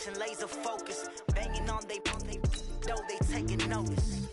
concentration, laser focus. Banging on they though they taking notice.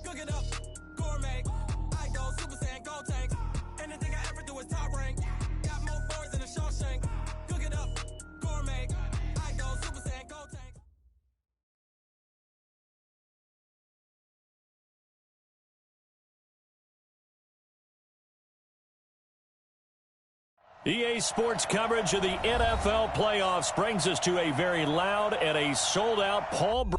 Cook it up, gourmet. I go Super Saiyan, gold tank. Anything I ever do is top rank. Got more boys than a Shawshank. Cook it up, gourmet. I go Super Saiyan, gold tank. EA Sports coverage of the NFL playoffs brings us to a very loud and a sold-out Paul.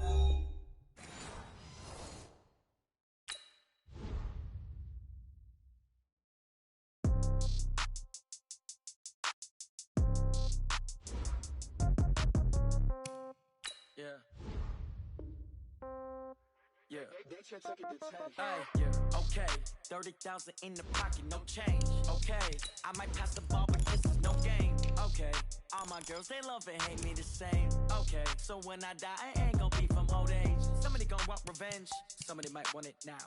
Yeah, okay, 30,000 in the pocket, no change. Okay, I might pass the ball, but this is no game. Okay, all my girls, they love and hate me the same. Okay, so when I die, I ain't gonna be from old age. Somebody gonna want revenge, somebody might want it now.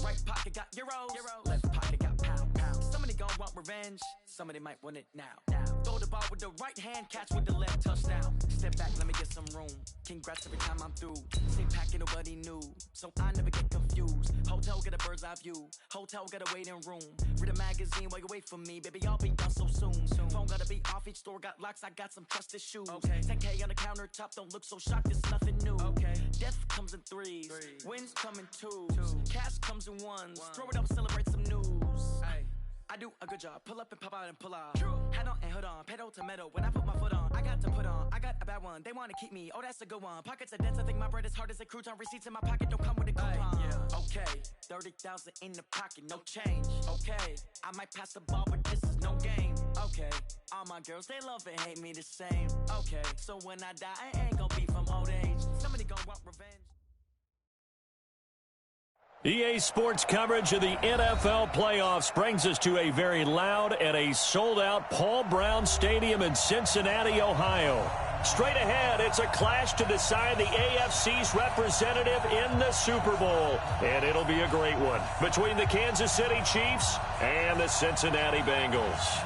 Right pocket got euros, left pocket got pound. Somebody gonna want revenge, somebody might want it now. Throw the ball with the right hand, catch with the left, touchdown. Step back, let me get some room. Congrats every time I'm through. Same packet, nobody knew, so I never get confused. Hotel get a bird's eye view, hotel get a waiting room. Read a magazine while you wait for me, baby, I'll be done so soon. Phone gotta be off, each store got locks, I got some trusted shoes. 10K on the countertop, don't look so shocked, it's nothing new. Death comes in threes, wins come in twos, cash comes in ones. Throw it up, celebrate some news. I do a good job. Pull up and pop out and pull out. Head on and hood on. Pedal to metal. When I put my foot on, I got to put on. I got a bad one. They want to keep me. Oh, that's a good one. Pockets are dense. I think my bread is hard as a crouton. Receipts in my pocket don't come with a coupon. Yeah. Okay. 30,000 in the pocket. No change. Okay. I might pass the ball, but this is no game. Okay. All my girls, they love and hate me the same. Okay. So when I die, I ain't gonna be from old age. Somebody gonna want revenge. EA Sports coverage of the NFL playoffs brings us to a very loud and a sold-out Paul Brown Stadium in Cincinnati, Ohio. Straight ahead, it's a clash to decide the AFC's representative in the Super Bowl. And it'll be a great one between the Kansas City Chiefs and the Cincinnati Bengals.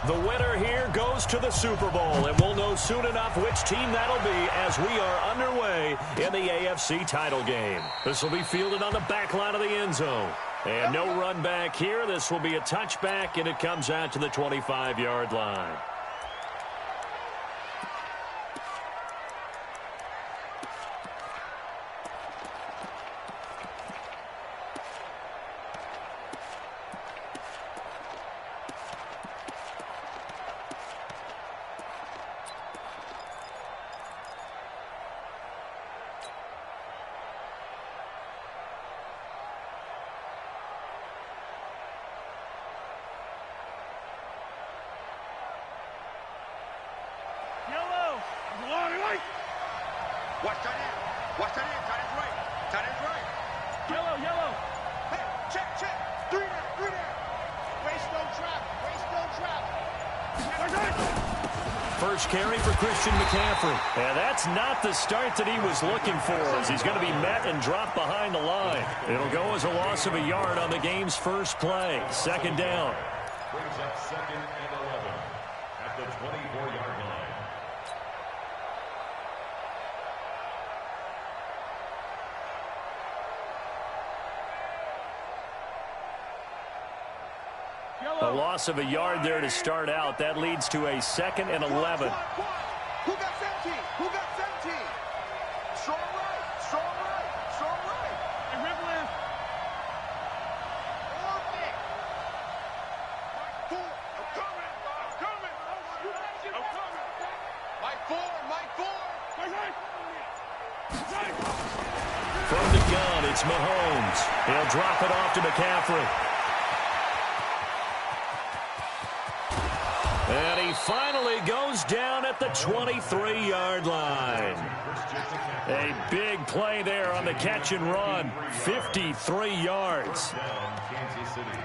The winner here goes to the Super Bowl, and we'll know soon enough which team that'll be as we are underway in the AFC title game. This will be fielded on the back line of the end zone. And no run back here. This will be a touchback, and it comes out to the 25-yard line. Watch that in. Watch that in. Tight end's right. Tight end's right. Yellow, yellow. Hey, check, check. Three there. Waste no trap. Waste no trap. First carry for Christian McCaffrey. And that's not the start that he was looking for, as he's going to be met and dropped behind the line. It'll go as a loss of a yard on the game's first play. Second down. Brings up 2nd and 11 at the 24-yard line. A loss of a yard there to start out. That leads to a 2nd and 11. Who got 17? Who got 17? Strong right. Strong right. Strong right. And rip left. Perfect. Mike 4. I'm coming. I'm coming. I'm coming. Mike 4. Mike 4. From the gun, it's Mahomes. He'll drop it off to McCaffrey. And he finally goes down at the 23-yard line. A big play there on the catch and run. 53 yards. Kansas City.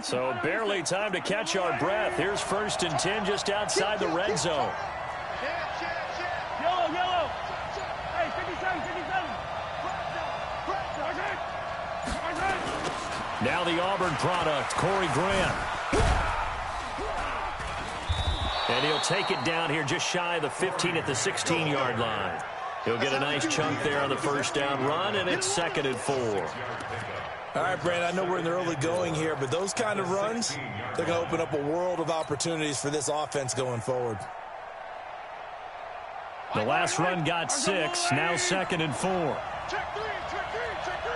So barely time to catch our breath. Here's 1st and 10 just outside the red zone. Yellow, yellow. Hey, 57, 57. Now the Auburn product, Corey Grant. And he'll take it down here just shy of the 15 at the 16-yard line. He'll get a nice chunk there on the first down run, and it's 2nd and 4. All right, Brandon, I know we're in the early going here, but those kind of runs, they're going to open up a world of opportunities for this offense going forward. The last run got 6, now 2nd and 4. Check 3, check 3, check 3.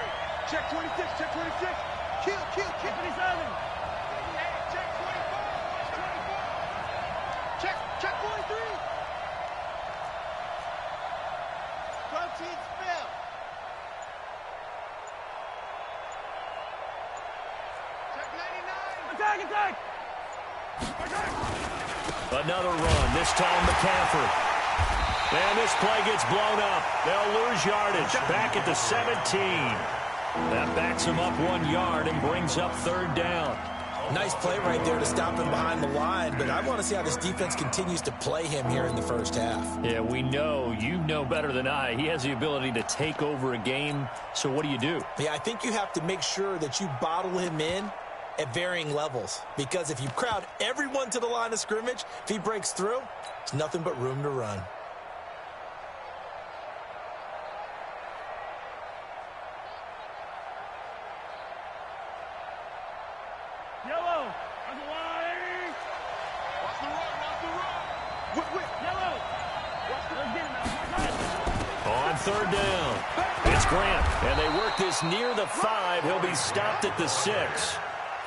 Check 26, check 26. Kill, 57. Hey, check 24, watch 24. Check 43. 12 teams fail. Check 99. Attack. Another run, this time McCaffrey. And this play gets blown up. They'll lose yardage back at the 17. That backs them up 1 yard and brings up 3rd down. Nice play right there to stop him behind the line, but I want to see how this defense continues to play him here in the first half. Yeah, we know, you know better than I, he has the ability to take over a game, so what do you do? Yeah, I think you have to make sure that you bottle him in at varying levels, because if you crowd everyone to the line of scrimmage, if he breaks through, there's nothing but room to run. On third down, it's Grant, and they work this near the 5. He'll be stopped at the 6.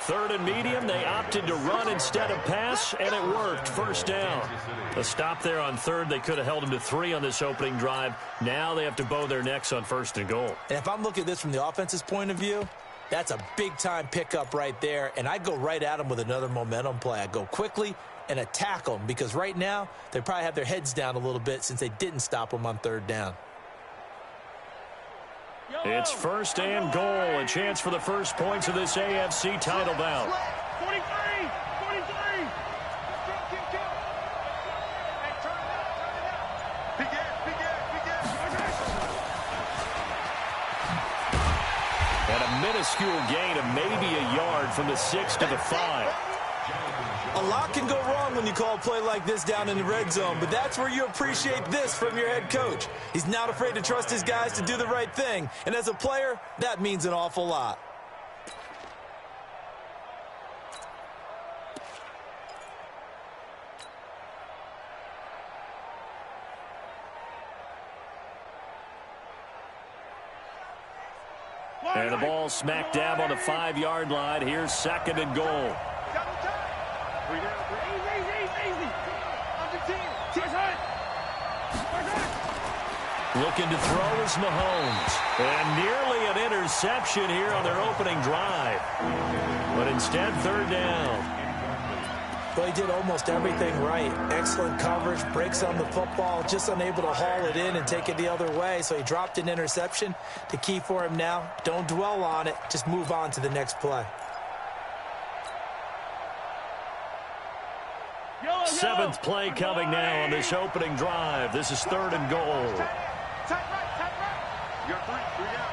Third and medium, they opted to run instead of pass, and it worked. First down. A stop there on third. They could have held him to 3 on this opening drive. Now they have to bow their necks on first and goal. And if I'm looking at this from the offense's point of view, that's a big-time pickup right there, and I'd go right at him with another momentum play. I'd go quickly and attack them, because right now they probably have their heads down a little bit since they didn't stop them on third down. It's first and goal, a chance for the first points of this AFC title bout. 43! 43! And a minuscule gain of maybe a yard from the 6 to the 5. A lot can go wrong when you call a play like this down in the red zone, but that's where you appreciate this from your head coach. He's not afraid to trust his guys to do the right thing, and as a player, that means an awful lot. And the ball smack dab on the 5-yard line. Here's second and goal. Looking to throw is Mahomes. And nearly an interception here on their opening drive. But instead, third down. Well, he did almost everything right. Excellent coverage, breaks on the football, just unable to haul it in and take it the other way. So he dropped an interception. The key for him now, don't dwell on it. Just move on to the next play. Seventh play coming now on this opening drive. This is third and goal. Tight right. You got three down.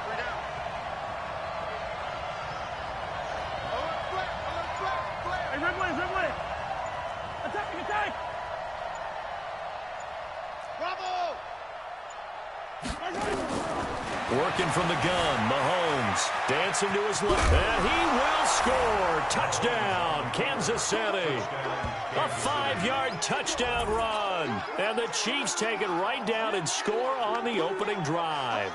A little flat. Hey, red way. Attack. Bravo! Working from the gun, Mahomes dancing to his left, and he will score. Touchdown, Kansas City. A 5-yard touchdown run, and the Chiefs take it right down and score on the opening drive.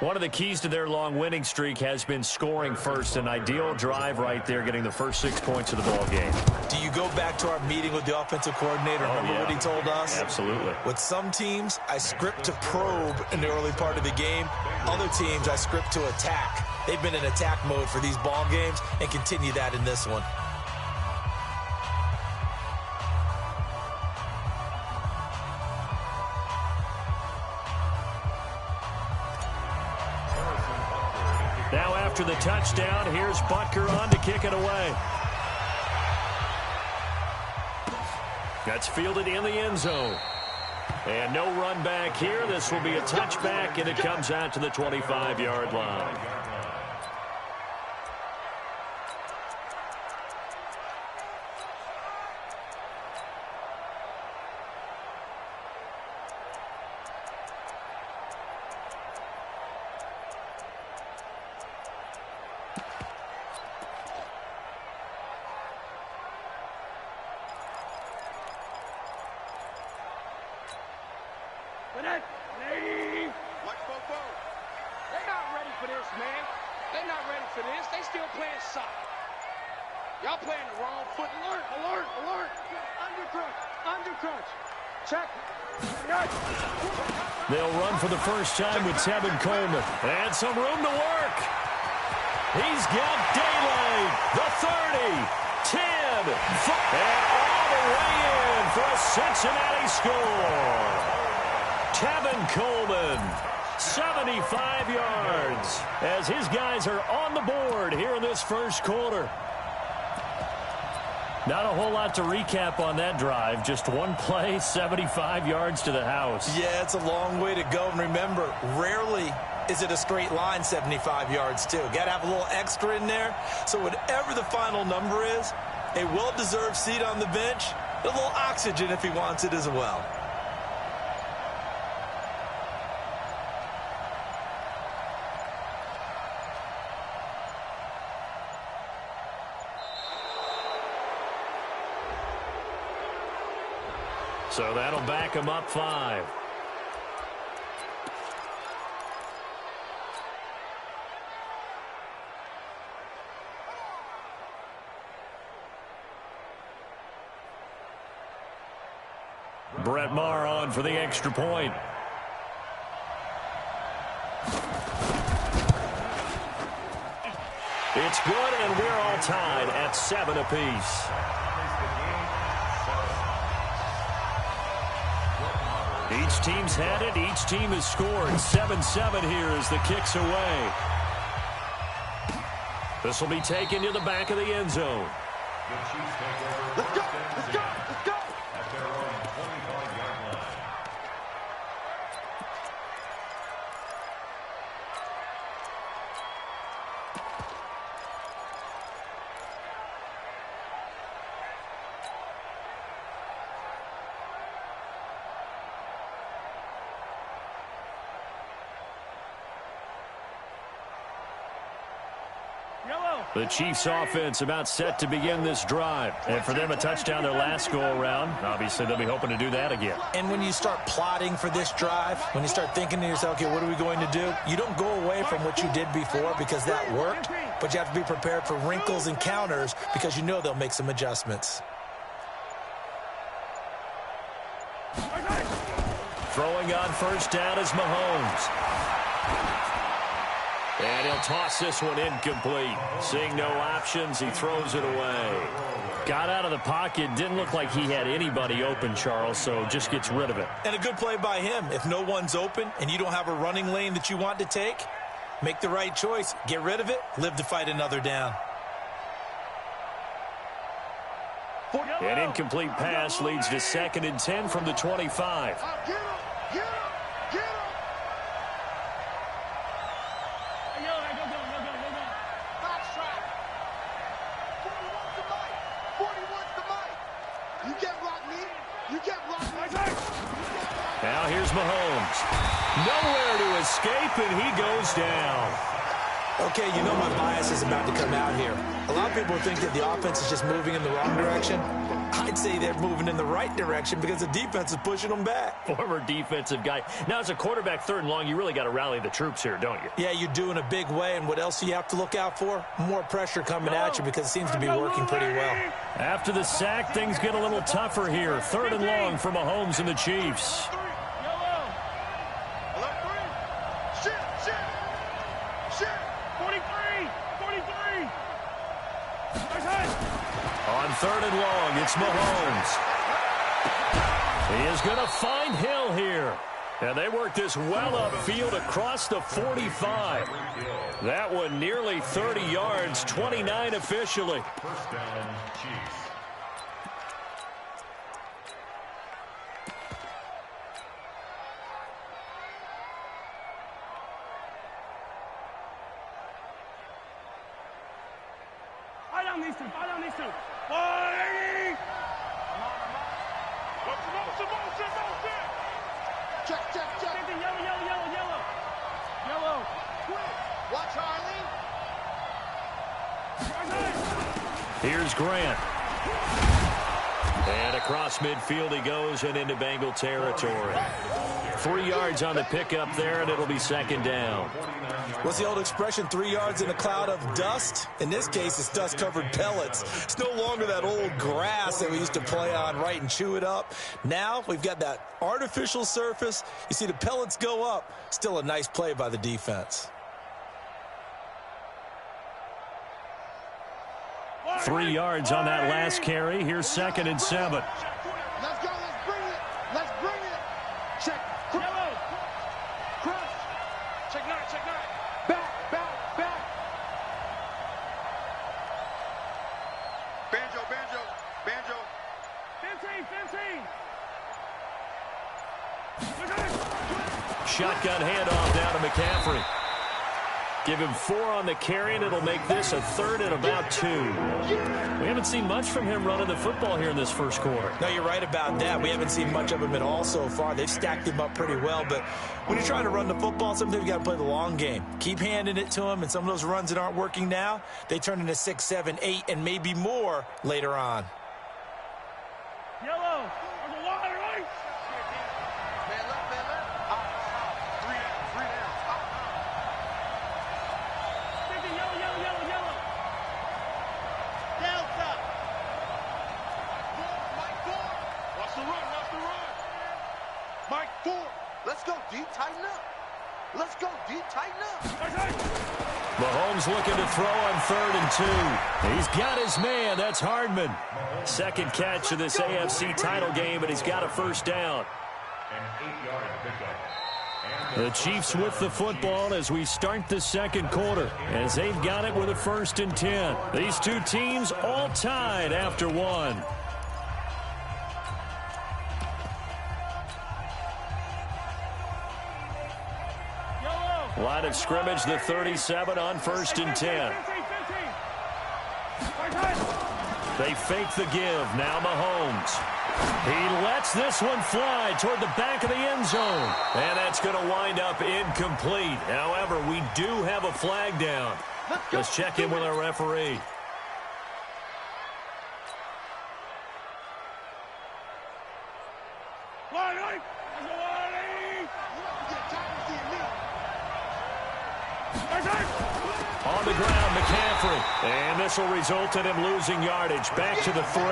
One of the keys to their long winning streak has been scoring first. An ideal drive right there, getting the first 6 points of the ball game. Do you go back to our meeting with the offensive coordinator? Remember what he told us? Absolutely. With some teams, I script to probe in the early part of the game. Other teams, I script to attack. They've been in attack mode for these ball games and continue that in this one. Now after the touchdown, here's Butker on to kick it away. That's fielded in the end zone. And no run back here. This will be a touchback, and it comes out to the 25-yard line. They're not ready for this, man. They're not ready for this. They still playing soccer. Y'all playing the wrong foot. Alert. Undercrunch. Check. They'll run for the first time with Tevin Coleman. And some room to work. He's got daylight. The 30, 10, 5, and all the way in for a Cincinnati score. Tevin Coleman, 75 yards, as his guys are on the board here in this first quarter. Not a whole lot to recap on that drive. Just one play, 75 yards to the house. Yeah, it's a long way to go. And remember, rarely is it a straight line 75 yards, too. Got to have a little extra in there. So whatever the final number is, a well-deserved seat on the bench, a little oxygen if he wants it as well. So that'll back him up 5. Brett Maher on for the extra point. It's good, and we're all tied at 7 apiece. Each team's had it. Each team has scored. 7-7 here as the kick's away. This will be taken to the back of the end zone. Let's go! Let's go! Let's go! At their own 25-yard line. The Chiefs offense about set to begin this drive. And for them, a touchdown their last go-around. Obviously, they'll be hoping to do that again. And when you start plotting for this drive, when you start thinking to yourself, okay, what are we going to do? You don't go away from what you did before because that worked, but you have to be prepared for wrinkles and counters because you know they'll make some adjustments. Throwing on first down is Mahomes. And he'll toss this one incomplete. Seeing no options, he throws it away. Got out of the pocket. Didn't look like he had anybody open, Charles, so just gets rid of it. And a good play by him. If no one's open and you don't have a running lane that you want to take, make the right choice. Get rid of it. Live to fight another down. An incomplete pass leads to 2nd and 10 from the 25. Now here's Mahomes. Nowhere to escape, and he goes down. Okay, you know my bias is about to come out here. A lot of people think that the offense is just moving in the wrong direction. I'd say they're moving in the right direction because the defense is pushing them back. Former defensive guy. Now, as a quarterback, 3rd and long, you really got to rally the troops here, don't you? Yeah, you do in a big way. And what else do you have to look out for? More pressure coming at you because it seems to be working pretty well. After the sack, things get a little tougher here. 3rd and long for Mahomes and the Chiefs. On 3rd and long, it's Mahomes. He is going to find Hill here. And they work this well upfield across the 45. That one nearly 30 yards, 29 officially. First down, Chiefs. Fight on these two. Fighting! Check. Yellow. Quick. Watch Harley. Here's Grant. And across midfield he goes and into Bengal territory. 3 yards on the pickup there, and it'll be 2nd down. What's the old expression, 3 yards in a cloud of dust? In this case, it's dust-covered pellets. It's no longer that old grass that we used to play on, right, and chew it up. Now we've got that artificial surface. You see the pellets go up. Still a nice play by the defense. 3 yards on that last carry. Here's 2nd and 7. Let's go. Let's bring it. Check. Yellow. Cross. Check 9. Back. Banjo. Shotgun handoff down to McCaffrey. Give him 4 on the carry, and it'll make this a 3rd and about 2. We haven't seen much from him running the football here in this first quarter. No, you're right about that. We haven't seen much of him at all so far. They've stacked him up pretty well, but when you're trying to run the football, sometimes you got to play the long game. Keep handing it to him, and some of those runs that aren't working now, they turn into 6, 7, 8, and maybe more later on. Yellow. On the line, right? Man, look, man, look. Three down. Yellow. Down top. Mike Ford. Watch the run. Mike Ford. Let's go deep, tighten up. Mahomes looking to throw on 3rd and 2. He's got his man. That's Hardman. Second catch of this AFC title game, and he's got a first down. An 8-yard pickup. The Chiefs with the football as we start the second quarter, as they've got it with a 1st and 10. These two teams all tied after 1. Line of scrimmage, the 37 on 1st and 10. They fake the give. Now Mahomes. He lets this one fly toward the back of the end zone. And that's going to wind up incomplete. However, we do have a flag down. Let's check in with our referee. On the ground, McCaffrey. And this will result in him losing yardage. Back to the 3.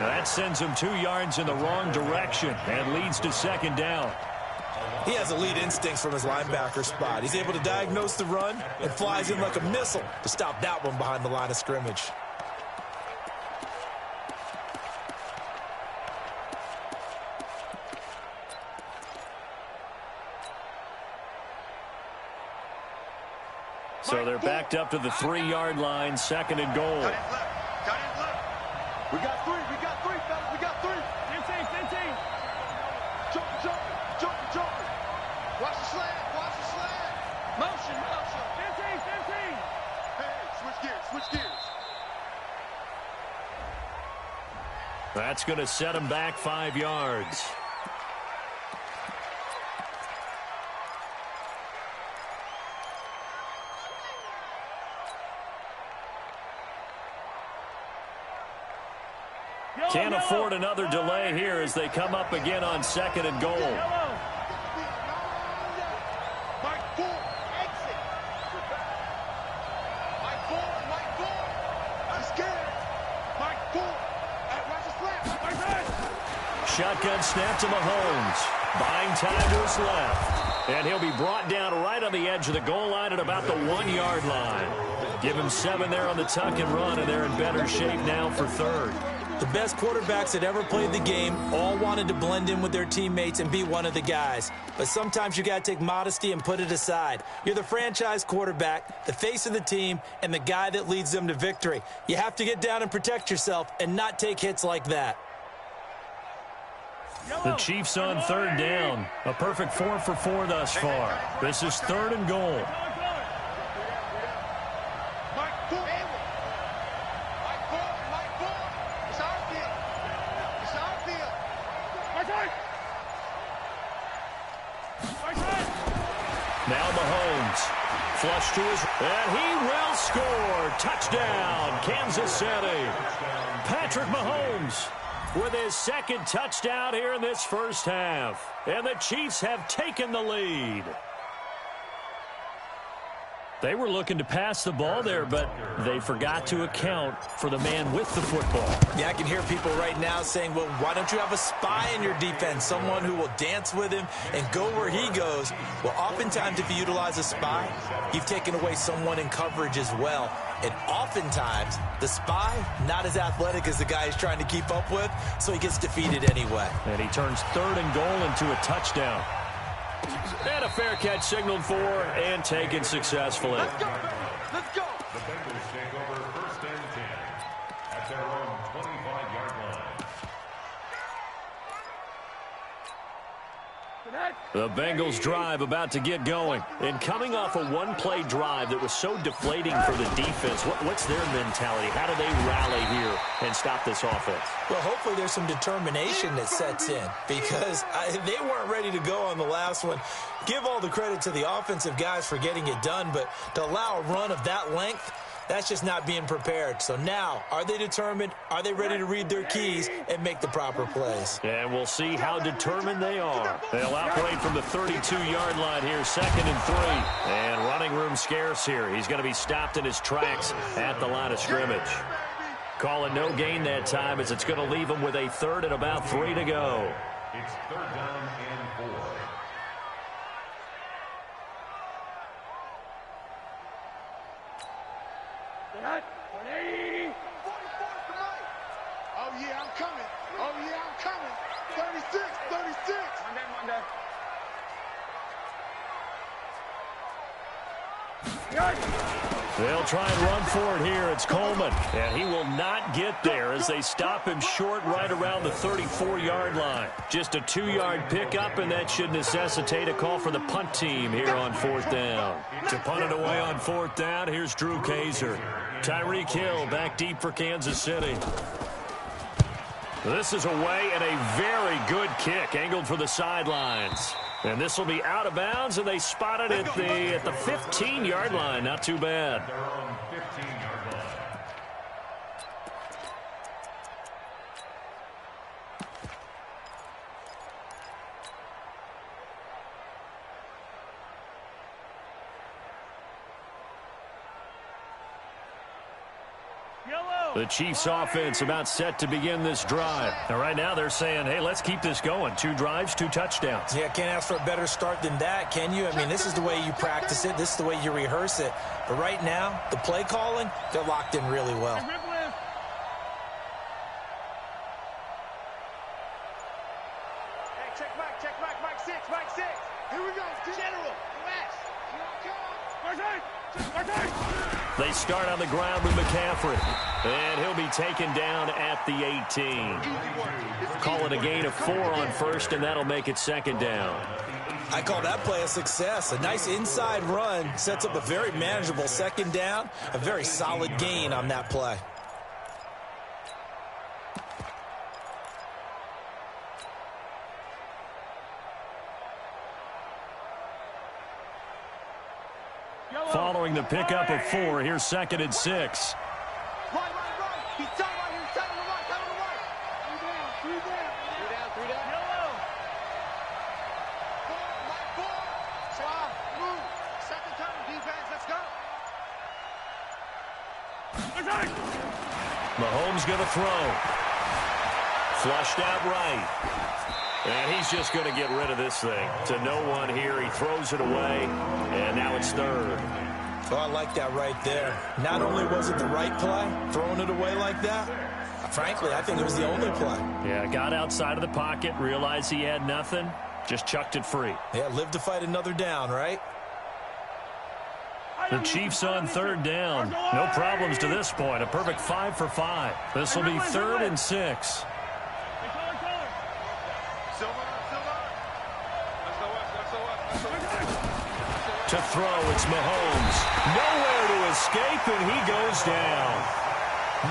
That sends him 2 yards in the wrong direction and leads to 2nd down. He has elite instincts from his linebacker spot. He's able to diagnose the run and flies in like a missile to stop that one behind the line of scrimmage. So they're backed up to the 3-yard line, 2nd and goal. We got 3, fellas. We got 3. 15. Jumping. Watch the slant. Motion. 15. Hey, switch gears. That's going to set him back 5 yards. Can't afford another delay here as they come up again on 2nd and goal. Mike Ford, exit. Mike Ford. I'm scared. Mike Ford. Watch his left. Shotgun snap to Mahomes. Buying time to his left. And he'll be brought down right on the edge of the goal line at about the 1-yard line. Give him 7 there on the tuck and run, and they're in better shape now for 3rd. The best quarterbacks that ever played the game all wanted to blend in with their teammates and be one of the guys. But sometimes you got to take modesty and put it aside. You're the franchise quarterback, the face of the team, and the guy that leads them to victory. You have to get down and protect yourself and not take hits like that. The Chiefs on 3rd down. A perfect 4 for 4 thus far. This is 3rd and goal. Now Mahomes, flush to his, and he will score. Touchdown, Kansas City. Patrick Mahomes with his 2nd touchdown here in this first half. And the Chiefs have taken the lead. They were looking to pass the ball there, but they forgot to account for the man with the football. Yeah, I can hear people right now saying, well, why don't you have a spy in your defense, someone who will dance with him and go where he goes? Well, oftentimes if you utilize a spy, you've taken away someone in coverage as well. And oftentimes, the spy, not as athletic as the guy he's trying to keep up with, so he gets defeated anyway. And he turns 3rd and goal into a touchdown. And a fair catch signaled for and taken successfully. Let's go. The Bengals take over 1st and 10 at their own 25-yard line. The Bengals drive about to get going. And coming off a one-play drive that was so deflating for the defense, what's their mentality? How do they rally here and stop this offense? Well, hopefully there's some determination that sets in because they weren't ready to go on the last one. Give all the credit to the offensive guys for getting it done, but to allow a run of that length, that's just not being prepared. So now, are they determined? Are they ready to read their keys and make the proper plays? And we'll see how determined they are. They'll operate from the 32-yard line here, 2nd and 3. And running room scarce here. He's going to be stopped in his tracks at the line of scrimmage. Calling no gain that time as it's going to leave him with a 3rd and about 3 to go. It's 3rd down and 4. Oh, yeah, I'm coming. Oh, yeah, I'm coming. 36, 36. Monday. They'll try and run for it here. It's Coleman. And he will not get there as they stop him short right around the 34-yard line. Just a 2-yard pickup, and that should necessitate a call for the punt team here on 4th down. To punt it away on 4th down, here's Drew Kaiser. Tyreek Hill back deep for Kansas City. This is away and a very good kick angled for the sidelines. And this will be out of bounds, and they spot it at the 15-yard line. Not too bad. They're on 15-yard line. The Chiefs offense about set to begin this drive. And right now they're saying, hey, let's keep this going. 2 drives, 2 touchdowns. Yeah, can't ask for a better start than that, can you? I mean, this is the way you practice it. This is the way you rehearse it. But right now, the play calling, they're locked in really well. Hey, check Mike 6. Here we go, General. They start on the ground with McCaffrey. And he'll be taken down at the 18. Call it a gain of 4 on 1st, and that'll make it 2nd down. I call that play a success. A nice inside run sets up a very manageable 2nd down. A very solid gain on that play. Following the pickup of 4, here's 2nd and 6. Right. He's tight on the right. Three down. Yellow. 4. Swap. Move. 2nd turn. Defense. Let's go. Mahomes going to throw. Flushed out right. And he's just going to get rid of this thing. To no one here. He throws it away. And now it's 3rd. Oh, I like that right there. Not only was it the right play, throwing it away like that, frankly, I think it was the only play. Yeah, got outside of the pocket, realized he had nothing, just chucked it free. Yeah, live to fight another down, right? The Chiefs on 3rd down. No problems to this point. A perfect 5 for 5. This will be 3rd and 6. To throw, it's Mahomes. Nowhere to escape, and he goes down.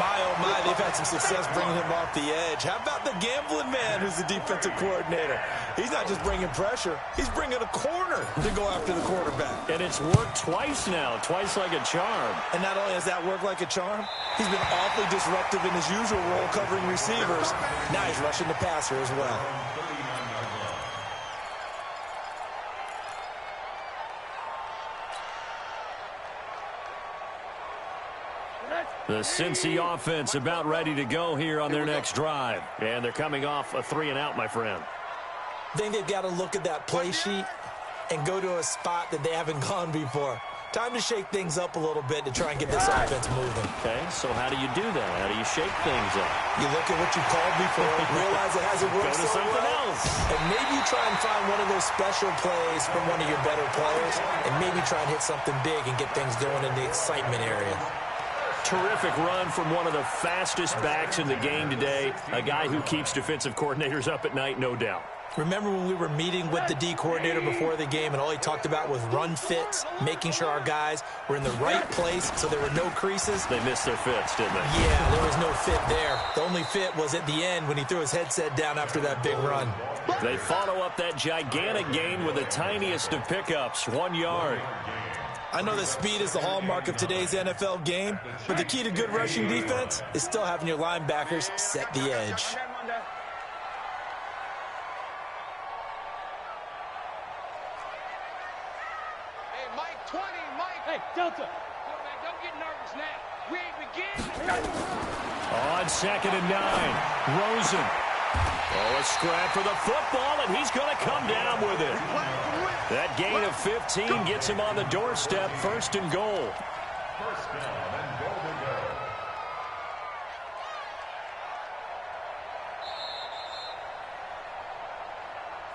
My, oh my, they've had some success bringing him off the edge. How about the gambling man who's the defensive coordinator? He's not just bringing pressure. He's bringing a corner to go after the quarterback. And it's worked twice now, twice like a charm. And not only has that worked like a charm, he's been awfully disruptive in his usual role covering receivers. Now he's rushing the passer as well. The Cincy offense about ready to go here on their next drive. And they're coming off a 3 and out, my friend. I think they've got to look at that play sheet and go to a spot that they haven't gone before. Time to shake things up a little bit to try and get this offense moving. Okay, so how do you do that? How do you shake things up? You look at what you called before, realize it hasn't worked Go to so something well, else. and maybe you try and find one of those special plays from one of your better players, and maybe try and hit something big and get things going in the excitement area. Terrific run from one of the fastest backs in the game today. A guy who keeps defensive coordinators up at night, no doubt. Remember when we were meeting with the D coordinator before the game and all he talked about was run fits, making sure our guys were in the right place so there were no creases? They missed their fits, didn't they? Yeah, there was no fit there. The only fit was at the end when he threw his headset down after that big run. They follow up that gigantic gain with the tiniest of pickups, 1 yard. I know that speed is the hallmark of today's NFL game, but the key to good rushing defense is still having your linebackers set the edge. Hey, Mike 20, Mike. Hey, Delta. Quarterback, don't get nervous now. We ain't beginning. On 2nd and 9, Rosen. Oh, a scrap for the football, and he's going to come down with it. That gain of 15 gets him on the doorstep, 1st and goal. First down and goal to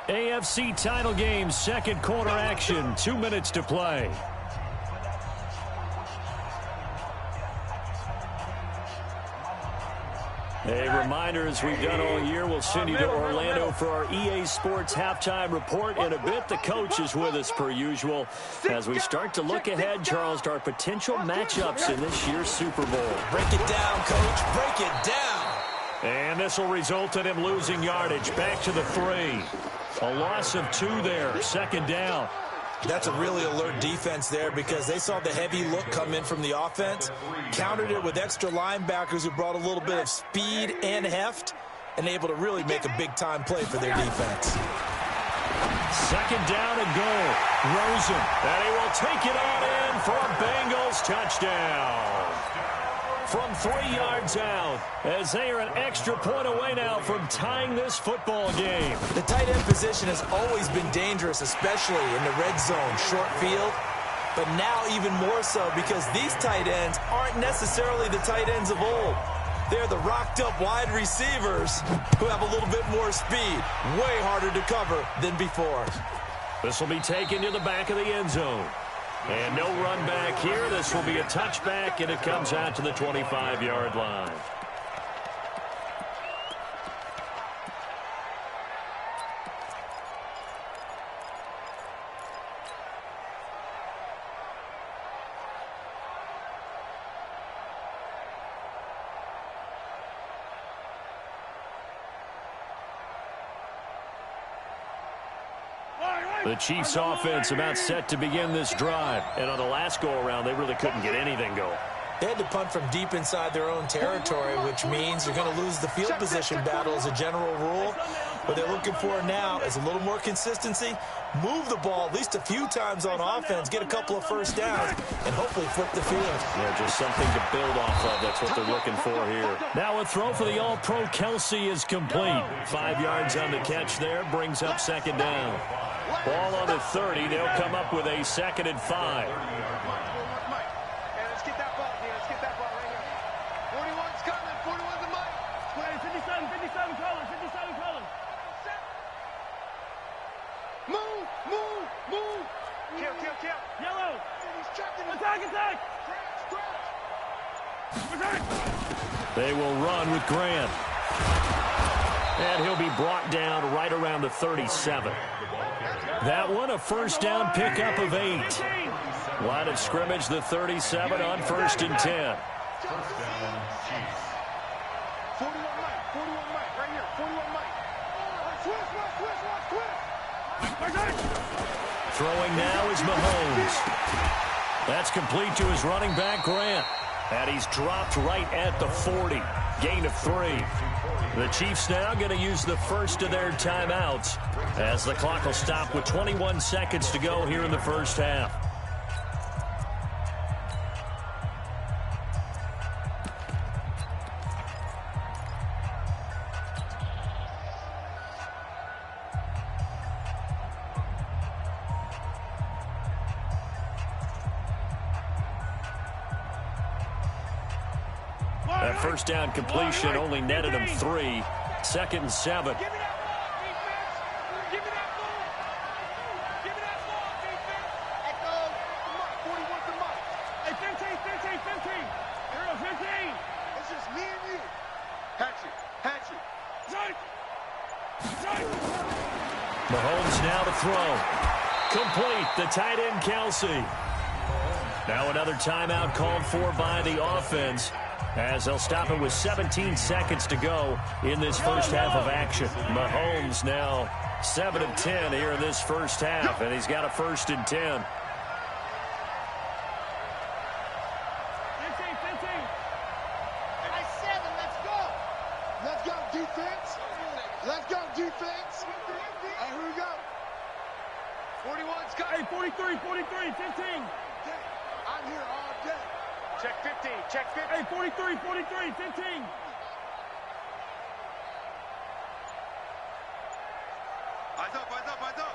go. AFC title game, 2nd quarter action, 2 minutes to play. A reminder, as we've done all year, we'll send you to Orlando for our EA Sports halftime report. In a bit, the coach is with us per usual as we start to look ahead, Charles, to our potential matchups in this year's Super Bowl. Break it down, Coach. Break it down. And this will result in him losing yardage. Back to the 3. A loss of 2 there, 2nd down. That's a really alert defense there because they saw the heavy look come in from the offense, countered it with extra linebackers who brought a little bit of speed and heft, and able to really make a big-time play for their defense. 2nd down and goal. Rosen, and he will take it on in for a Bengals touchdown. From 3 yards out, as they are an extra point away now from tying this football game. The tight end position has always been dangerous, especially in the red zone, short field. But now even more so because these tight ends aren't necessarily the tight ends of old. They're the rocked-up wide receivers who have a little bit more speed, way harder to cover than before. This will be taken to the back of the end zone. And no run back here. This will be a touchback, and it comes out to the 25-yard line. The Chiefs offense about set to begin this drive. And on the last go-around, they really couldn't get anything going. They had to punt from deep inside their own territory, which means they're going to lose the field position battle as a general rule. What they're looking for now is a little more consistency, move the ball at least a few times on offense, get a couple of first downs, and hopefully flip the field. Yeah, just something to build off of. That's what they're looking for here. Now a throw for the All-Pro Kelsey is complete. 5 yards on the catch there, brings up 2nd down. Ball on the 30. They'll come up with a 2nd and 5. Let's get that ball here. Let's get that ball right here. 41's coming. 41's the mic. 57 colors. 57 colors. Move. Kill. Yellow. He's checking. Attack. They will run with Grant. And he'll be brought down right around the 37. That one, a first down pickup of 8. Line of scrimmage, the 37 on 1st and 10. First down, Chiefs. 41 Mike, right here. 41 Mike. Twist. Throwing now is Mahomes. That's complete to his running back, Grant. And he's dropped right at the 40. Gain of 3. The Chiefs now going to use the first of their timeouts as the clock will stop with 21 seconds to go here in the first half. That first down completion only netted him 3. 2nd and 7. Give me that ball, defense. Give me that ball. Give me that ball, defense. Echo. The Mike. 41's the Mike. Hey, 15. Hero, 15. It's just me and you. Hatchet. Strike. Mahomes now to throw. Complete, the tight end Kelsey. Now another timeout called for by the offense, as they'll stop it with 17 seconds to go in this first half of action. Mahomes now 7 of 10 here in this first half, and he's got a 1st and 10. Let's go, defense. Hey, here we go. 41's got. Hey, 43, 15. I'm here all day. Check 15, check 15. Hey, 43, 15. Eyes up.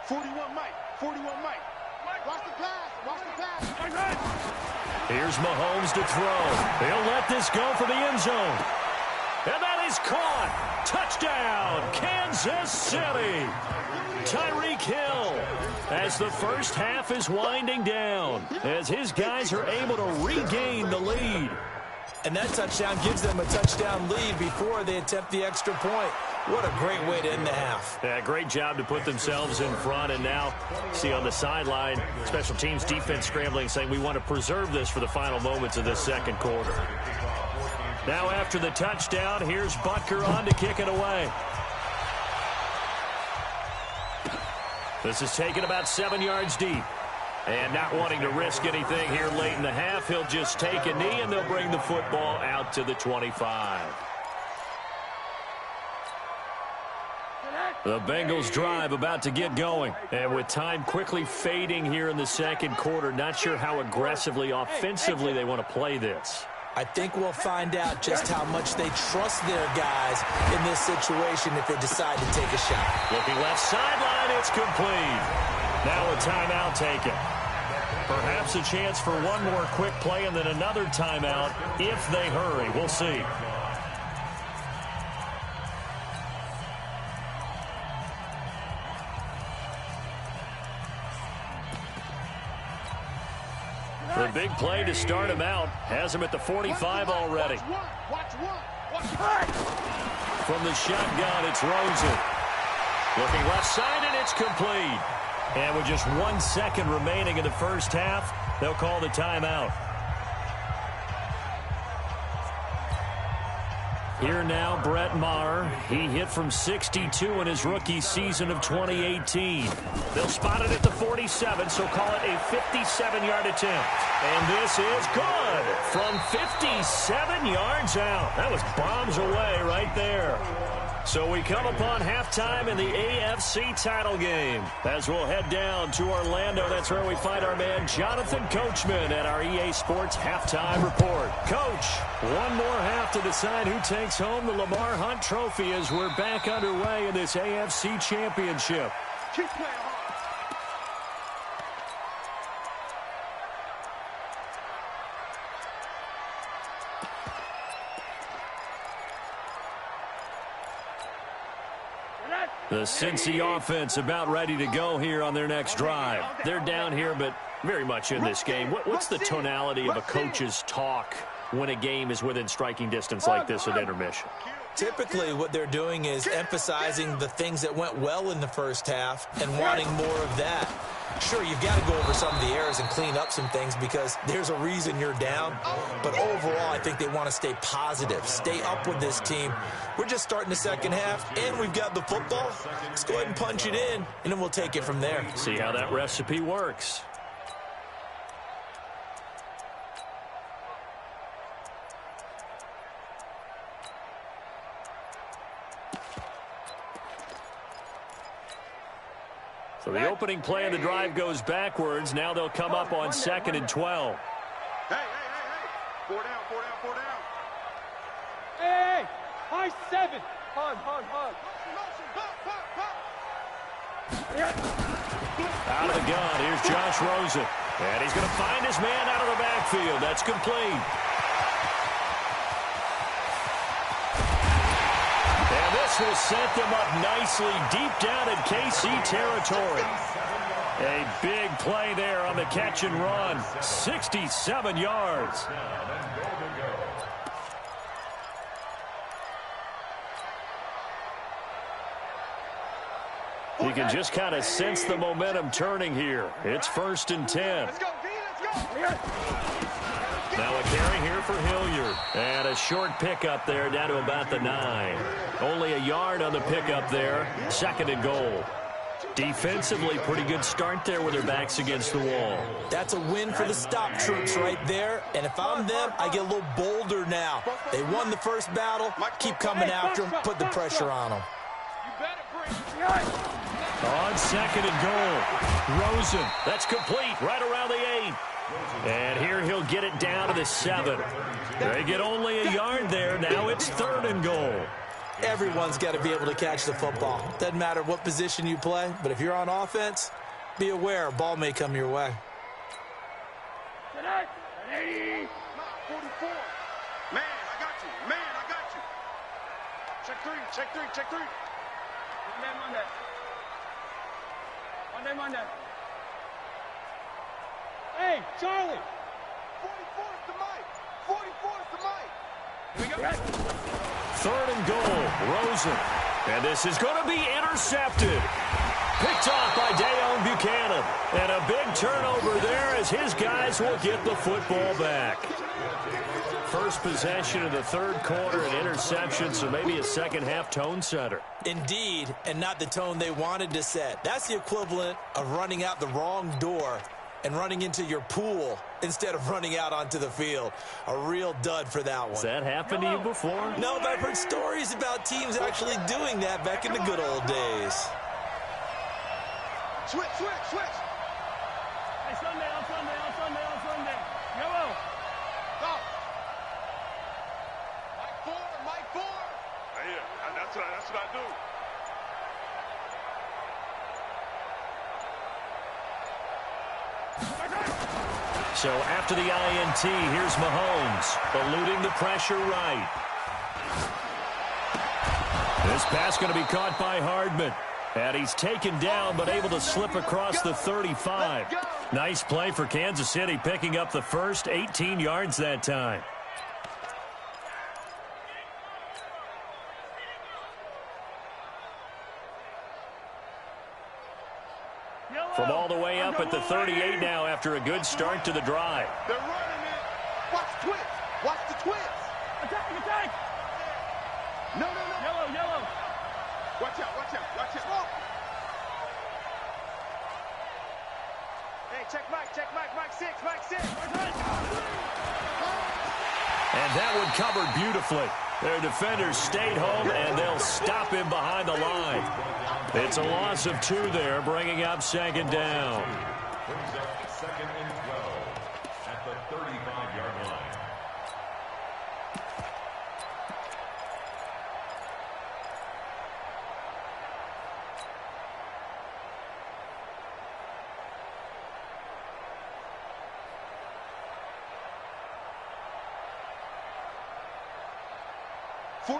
41 Mike. Watch the pass. Here's Mahomes to throw. He'll let this go for the end zone. And that is caught. Touchdown, Kansas City. Tyreek Hill, as the first half is winding down, as his guys are able to regain the lead. And that touchdown gives them a touchdown lead before they attempt the extra point. What a great way to end the half. Yeah, great job to put themselves in front. And now, see on the sideline, special teams defense scrambling, saying we want to preserve this for the final moments of this second quarter. Now after the touchdown, here's Butker on to kick it away. This is taken about 7 yards deep. And not wanting to risk anything here late in the half, he'll just take a knee and they'll bring the football out to the 25. The Bengals drive about to get going. And with time quickly fading here in the second quarter, not sure how aggressively, offensively they want to play this. I think we'll find out just how much they trust their guys in this situation if they decide to take a shot. Looking left sideline, it's complete. Now a timeout taken. Perhaps a chance for one more quick play and then another timeout if they hurry. We'll see. The big play to start him out has him at the 45 already. From the shotgun, it's Rosen. Looking left side, and it's complete. And with just 1 second remaining in the first half, they'll call the timeout. Here now, Brett Maher. He hit from 62 in his rookie season of 2018. They'll spot it at the 47, so call it a 57-yard attempt. And this is good from 57 yards out. That was bombs away right there. So we come upon halftime in the AFC title game. As we'll head down to Orlando, that's where we find our man Jonathan Coachman at our EA Sports Halftime Report. Coach, one more half to decide who takes home the Lamar Hunt Trophy as we're back underway in this AFC Championship. Keep playing hard. The Cincy offense about ready to go here on their next drive. They're down here, but very much in this game. What's the tonality of a coach's talk when a game is within striking distance like this at intermission? Typically, what they're doing is emphasizing the things that went well in the first half and wanting more of that. Sure, you've got to go over some of the errors and clean up some things because there's a reason you're down. But overall, I think they want to stay positive, stay up with this team. We're just starting the second half, and we've got the football. Let's go ahead and punch it in, and then we'll take it from there. See how that recipe works. So the opening play of the drive goes backwards. Now they'll come up on 2nd and 12. Hey. 4 down. Hey, high 7. Hug. Out of the gun, here's Josh Rosen. And he's going to find his man out of the backfield. That's complete. And this will set them up nicely deep down in KC territory. A big play there on the catch and run. 67 yards. You can just kind of sense the momentum turning here. It's 1st and 10. Let's go, D. Let's go. Now a carry here for Hilliard. And a short pickup there down to about the 9. Only a yard on the pickup there. 2nd and goal. Defensively, pretty good start there with their backs against the wall. That's a win for the stop troops right there. And if I'm them, I get a little bolder now. They won the first battle. Keep coming after them. Put the pressure on them. On 2nd and goal. Rosen. That's complete right around the 8. And here he'll get it down to the 7. They get only a yard there. Now it's 3rd and goal. Everyone's got to be able to catch the football. Doesn't matter what position you play, but if you're on offense, be aware a ball may come your way. 44. Man, I got you. Man, I got you. Check 3, check 3, check 3. Monday. Monday. Hey, Charlie. 44 is the mic. 44 is the mic. Here we go. 3rd and goal, Rosen. And this is going to be intercepted. Picked off by Dayon Buchanan. And a big turnover there as his guys will get the football back. First possession of the 3rd quarter, an interception, so maybe a second-half tone setter. Indeed, and not the tone they wanted to set. That's the equivalent of running out the wrong door and running into your pool instead of running out onto the field. A real dud for that one. Has that happened to you before? No, but I've heard stories about teams actually doing that back in the good old days. Switch. Hey, Sunday. Yellow. Go. Mike 4. Yeah, that's what I do. So after the INT, here's Mahomes, eluding the pressure right. This pass going to be caught by Hardman. And he's taken down, but able to slip across the 35. Nice play for Kansas City, picking up the first 18 yards that time. From all the way up at the 38 now after a good start to the drive. They're running it. Watch twist. Watch the twist. Attack. No. Yellow. Watch out. Hey, check Mike 6. And that one covered beautifully. Their defenders stayed home, and they'll stop him behind the line. It's a loss of 2 there, bringing up 2nd down. Brings up 2nd and 12 at the 35-yard line.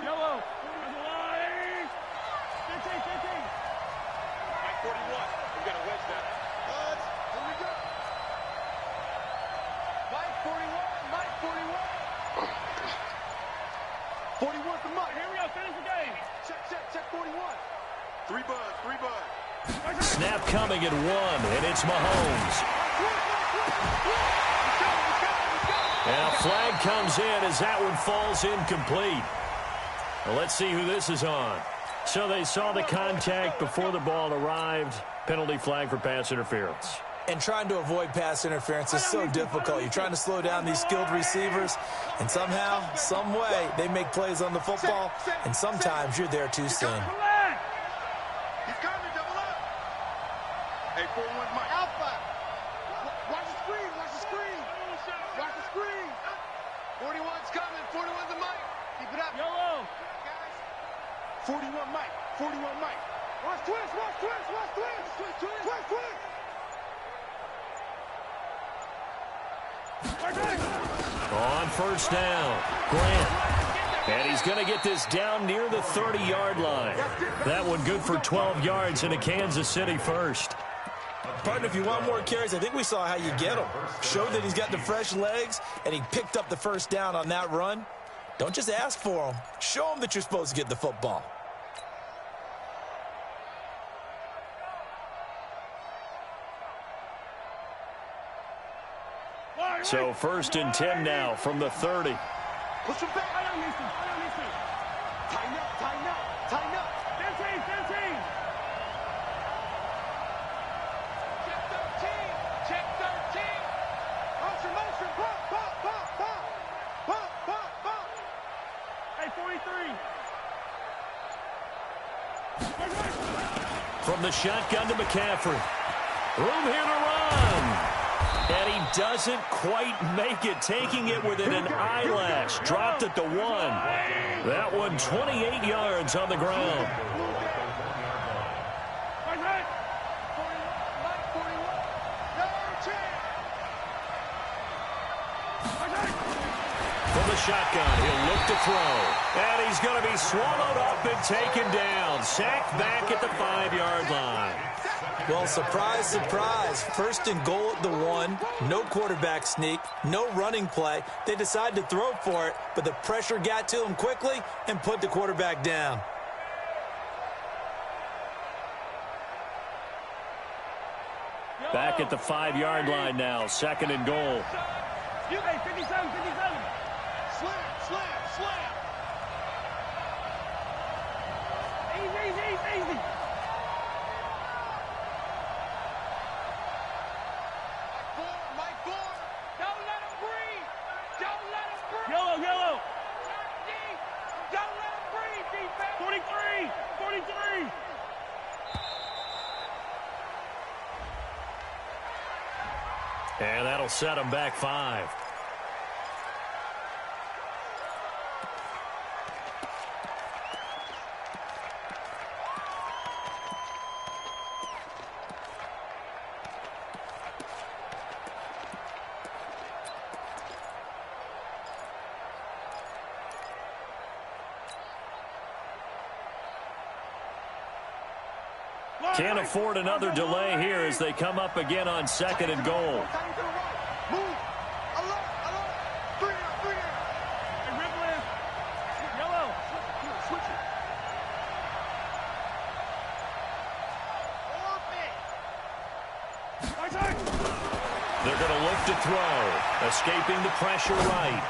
Yellow. Mike 41. We got to wedge that. Here we go. Mike 41. 41's the mark. Here we go. Finish the game. Check 41. 3 bud. Snap coming at 1, and it's Mahomes. And a flag comes in as that one falls incomplete. Well, let's see who this is on. So they saw the contact before the ball arrived. Penalty flag for pass interference. And trying to avoid pass interference is so difficult. You're trying to slow down these skilled receivers, and somehow, some way, they make plays on the football, and sometimes you're there too soon. He's coming, double up. Hey, 41's Mike. Alpha. Watch the screen. 41's coming. 41's the Mike. Keep it up. Yellow. 41 Mike. Watch twist. On 1st down, Grant. And he's going to get this down near the 30-yard line. That one good for 12 yards in a Kansas City first. Partner, if you want more carries, I think we saw how you get him. Showed that he's got the fresh legs, and he picked up the 1st down on that run. Don't just ask for him. Show him that you're supposed to get the football. So 1st and 10 now from the 30. Push him back. Tighten up, tighten up, tighten up. 15. Check 13. Motion. Bump. Hey, 43. From the shotgun to McCaffrey. Room here to run. And he doesn't quite make it, taking it within an eyelash. Dropped at the 1. That one 28 yards on the ground. From the shotgun, he'll look to throw. And he's going to be swallowed up and taken down. Sacked back at the 5-yard line. Well, surprise, surprise. 1st and goal at the 1. No quarterback sneak. No running play. They decided to throw for it, but the pressure got to him quickly and put the quarterback down. Back at the 5-yard line now. 2nd and goal. Hey, 57. Slam. Easy. Mike Ford. Don't let him breathe. Yellow. Don't let him breathe, defense. 43. And that'll set him back 5. Can't afford another delay here as they come up again on 2nd and goal. Move. Alert. 3 out. And Ripple is yellow. Switch it. They're going to look to throw. Escaping the pressure right.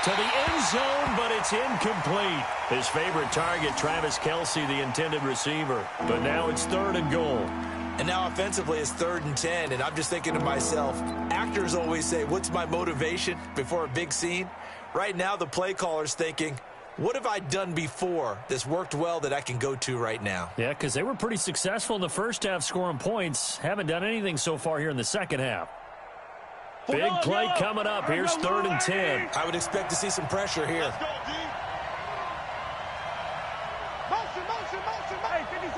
To the end zone, but it's incomplete. His favorite target, Travis Kelce, the intended receiver. But now it's 3rd and goal. And now offensively it's 3rd and 10, and I'm just thinking to myself, actors always say, what's my motivation before a big scene? Right now the play caller's thinking, what have I done before that's worked well that I can go to right now? Yeah, because they were pretty successful in the first half scoring points. Haven't done anything so far here in the second half. Big play coming up. Here's 3rd and 10. I would expect to see some pressure here. Let's go, D. Motion. Hey, 57.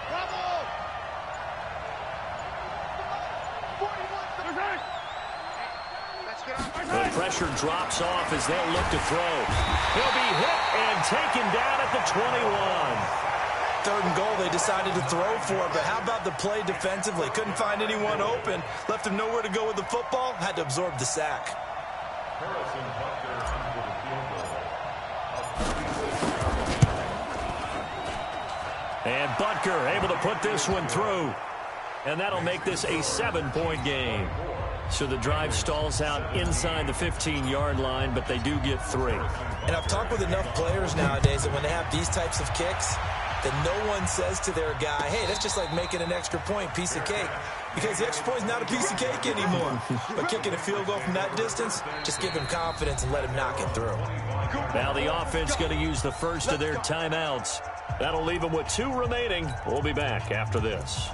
Bravo. 41. The pressure drops off as they'll look to throw. He'll be hit and taken down at the 21. 3rd and goal, they decided to throw for it, but how about the play defensively? Couldn't find anyone open, left him nowhere to go with the football, had to absorb the sack. And Butker able to put this one through. And that'll make this a 7-point game. So the drive stalls out inside the 15-yard line, but they do get 3. And I've talked with enough players nowadays that when they have these types of kicks, that no one says to their guy, hey, that's just like making an extra point, piece of cake. Because the extra point is not a piece of cake anymore. But kicking a field goal from that distance, just give him confidence and let him knock it through. Now the offense going to use the first of their timeouts. That'll leave them with 2 remaining. We'll be back after this.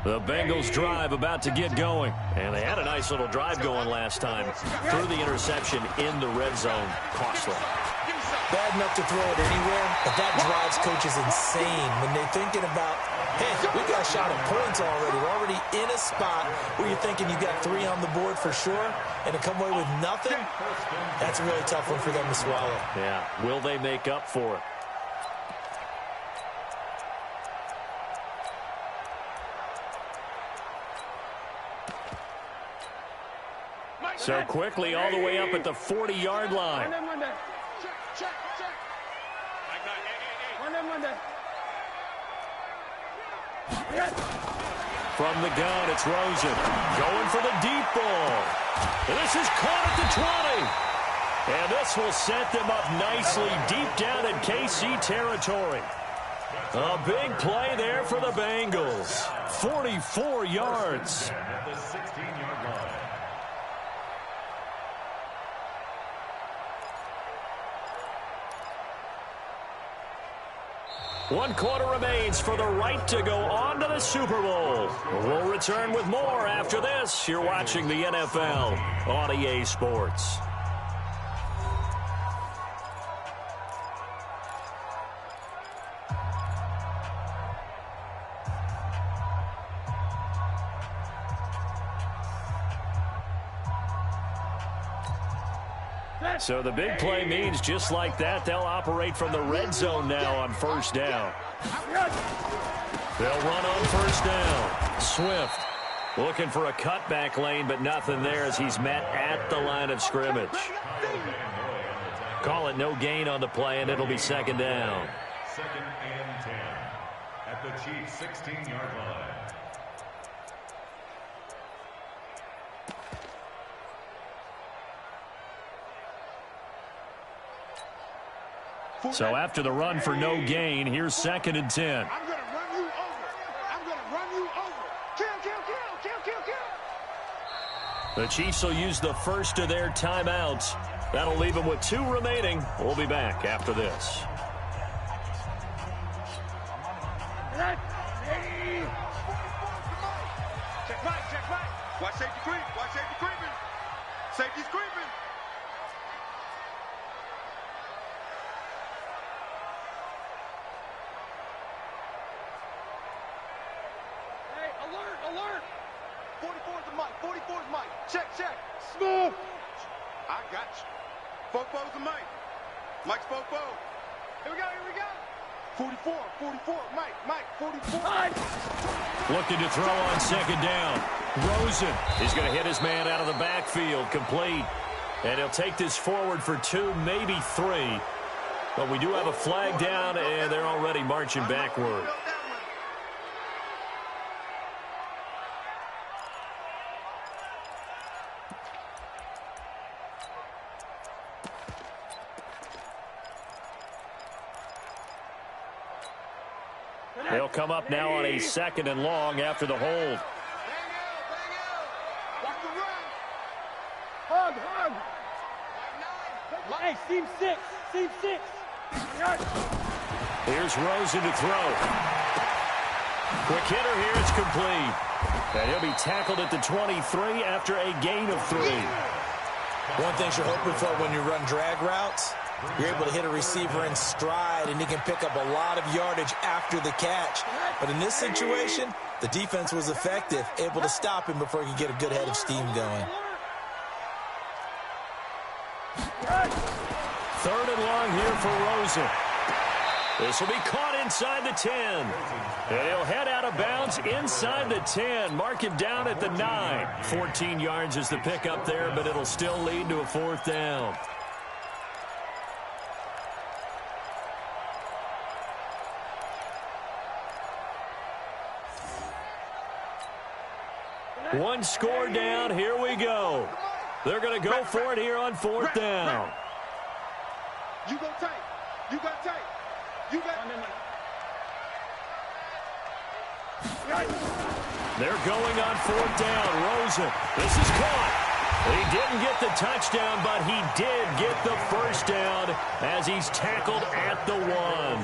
The Bengals drive about to get going. And they had a nice little drive going last time. Threw the interception in the red zone. Costly. Bad enough to throw it anywhere, but that drives coaches insane when they're thinking about, hey, we got a shot at points already. We're already in a spot where you're thinking you got 3 on the board for sure, and to come away with nothing, that's a really tough one for them to swallow. Yeah. Will they make up for it? So quickly all the way up at the 40-yard line. Check. From the gun, it's Rosen. Going for the deep ball. And this is caught at the 20. And this will set them up nicely deep down in KC territory. A big play there for the Bengals. 44 yards. At the 16-yard line. One quarter remains for the right to go on to the Super Bowl. We'll return with more after this. You're watching the NFL on EA Sports. So the big play means just like that, they'll operate from the red zone now on first down. They'll run on first down. Swift looking for a cutback lane, but nothing there as he's met at the line of scrimmage. Call it no gain on the play, and it'll be second down. 2nd and 10 at the Chiefs' 16-yard line. So after the run for no gain, here's 2nd and 10. I'm going to run you over. Kill. The Chiefs will use the first of their timeouts. That'll leave them with 2 remaining. We'll be back after this. Check right. Watch safety creeping. Safety's creeping. Alert! 44's Mike. Check. Smooth. I got you. Fofo's the Mike. Mike's Fofo. Here we go. 44. Mike, 44. Looking to throw on second down. Rosen is going to hit his man out of the backfield, complete. And he'll take this forward for 2, maybe 3. But we do have a flag down, and they're already marching backward. They'll come up now on a 2nd and long after the hold. Hug. Hey, seam 6. Here's Rosen to throw. Quick hitter here, it's complete. And he'll be tackled at the 23 after a gain of 3. One thing you're hoping for when you run drag routes, you're able to hit a receiver in stride, and he can pick up a lot of yardage after the catch. But in this situation, the defense was effective, able to stop him before he could get a good head of steam going. 3rd and long here for Rosen. This will be caught inside the 10. And he'll head out of bounds inside the 10. Mark him down at the 9. 14 yards is the pickup there, but it'll still lead to a 4th down. One score down. Here we go. They're going to go for it here on 4th down. You go tight. They're going on 4th down. Rosen. This is caught. He didn't get the touchdown, but he did get the first down as he's tackled at the 1.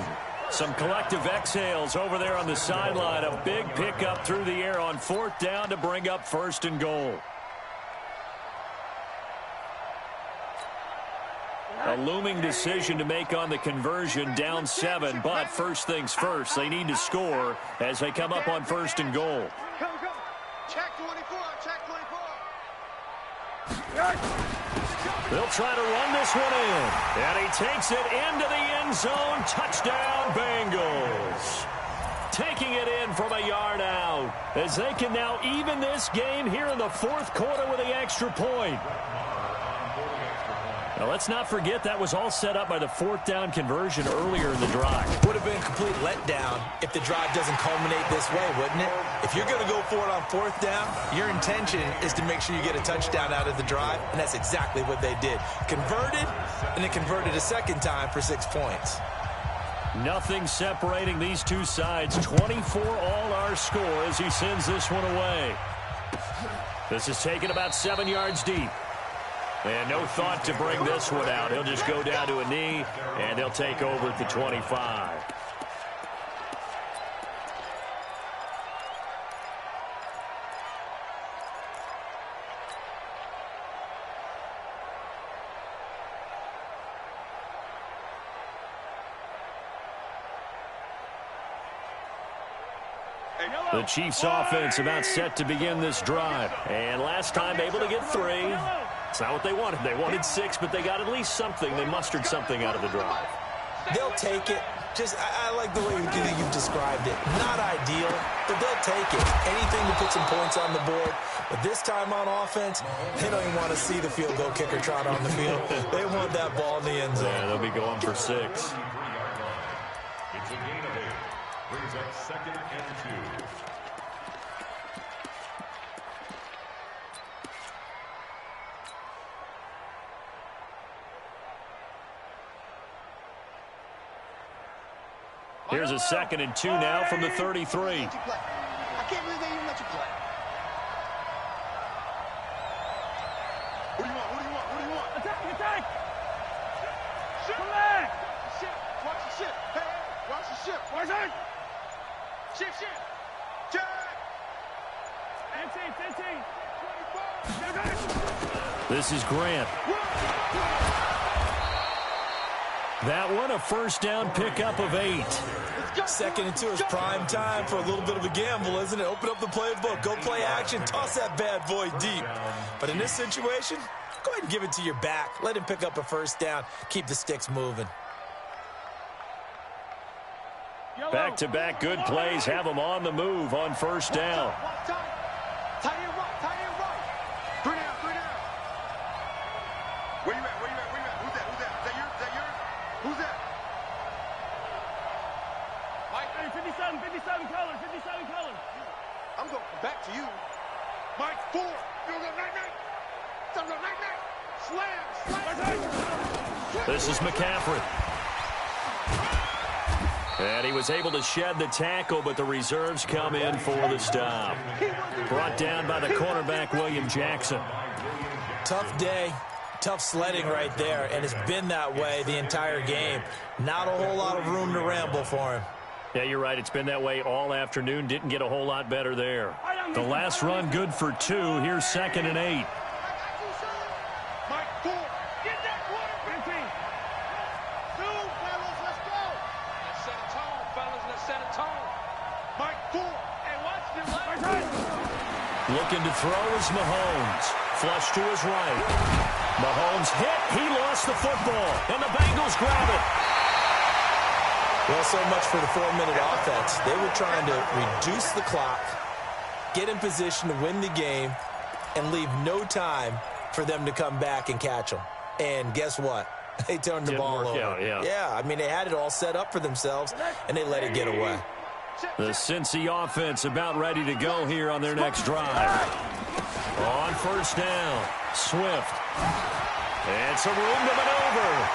Some collective exhales over there on the sideline. A big pickup through the air on 4th down to bring up 1st and goal. A looming decision to make on the conversion, down 7, but first things first, they need to score as they come up on 1st and goal. Come. Check 24. They'll try to run this one in, and he takes it into the end zone. Touchdown, Bengals. Taking it in from a yard out, as they can now even this game here in the fourth quarter with the extra point. Now, let's not forget that was all set up by the fourth down conversion earlier in the drive. Would have been a complete letdown if the drive doesn't culminate this way, wouldn't it? If you're going to go for it on fourth down, your intention is to make sure you get a touchdown out of the drive, and that's exactly what they did. Converted, and then converted a second time for 6 points. Nothing separating these two sides. 24 all our score as he sends this one away. This is taken about 7 yards deep. And no thought to bring this one out. He'll just go down to a knee, and they'll take over at the 25. The Chiefs offense about set to begin this drive. And last time able to get 3. It's not what they wanted. They wanted 6, but they got at least something. They mustered something out of the drive. They'll take it. I like the way you've described it. Not ideal, but they'll take it. Anything to put some points on the board. But this time on offense, they don't even want to see the field goal kicker trot on the field. They want that ball in the end zone. Yeah, they'll be going for 6. It's a gain of 8. Brings up 2nd and 2. Here's a 2nd and 2 now from the 33. I can't believe they even let you play. What do you want? What do you want? What do you want? Attack! Attack! Come back! Shit! Watch the ship! Hey! Watch the ship! Watch it! Ship! Ship! Jack! 18! This is Grant. That one, a first down pickup of 8. 2nd and 2 is prime time for a little bit of a gamble, isn't it? Open up the playbook, go play action, toss that bad boy deep. But in this situation, go ahead and give it to your back. Let him pick up a first down. Keep the sticks moving. Back-to-back good plays have them on the move on first down. Tight end right. 3 down. Where you at? Who's that? Is that yours? Who's that? Mike, 57 colors. I'm going back to you. Mike, 4. You're going night. Slam. This is McCaffrey. And he was able to shed the tackle, but the reserves come in for the stop. Brought down by the cornerback, William Jackson. Tough day. Tough sledding right there, and it's been that way the entire game. Not a whole lot of room to ramble for him. Yeah, you're right. It's been that way all afternoon. Didn't get a whole lot better there. The last run good for 2. Here's 2nd and 8. Mike, 4. Get that quarter. 15. 2, fellas, let's go. Let's set a tone, fellas. Let's set a tone. Mike, 4. Hey, watch this. Looking to throw is Mahomes. Flush to his right. Mahomes hit. He lost the football. And the Bengals grab it. Well, so much for the 4-minute offense. They were trying to reduce the clock, get in position to win the game, and leave no time for them to come back and catch them. And guess what? They turned the ball over. Yeah, I mean, they had it all set up for themselves, and they let it get away. The Cincy offense about ready to go here on their next drive. On first down, Swift. And some room to maneuver.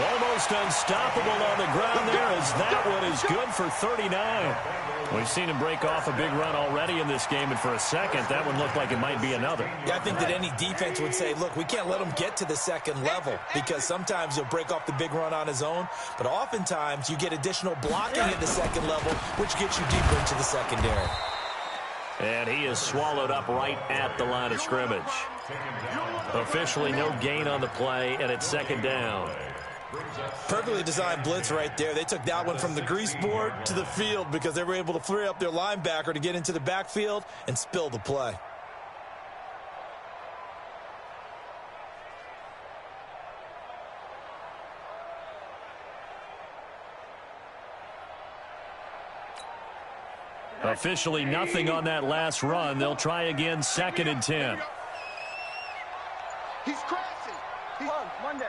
Almost unstoppable on the ground there as that one is good for 39. We've seen him break off a big run already in this game, and for a second, that one looked like it might be another. Yeah, I think that any defense would say, look, we can't let him get to the second level because sometimes he'll break off the big run on his own, but oftentimes you get additional blocking at the second level, which gets you deeper into the secondary. And he is swallowed up right at the line of scrimmage. Officially no gain on the play, and it's second down. Perfectly designed blitz right there. They took that one from the grease board to the field because they were able to free up their linebacker to get into the backfield and spill the play. Officially nothing on that last run. They'll try again, 2nd and 10. He's crashing. Monday.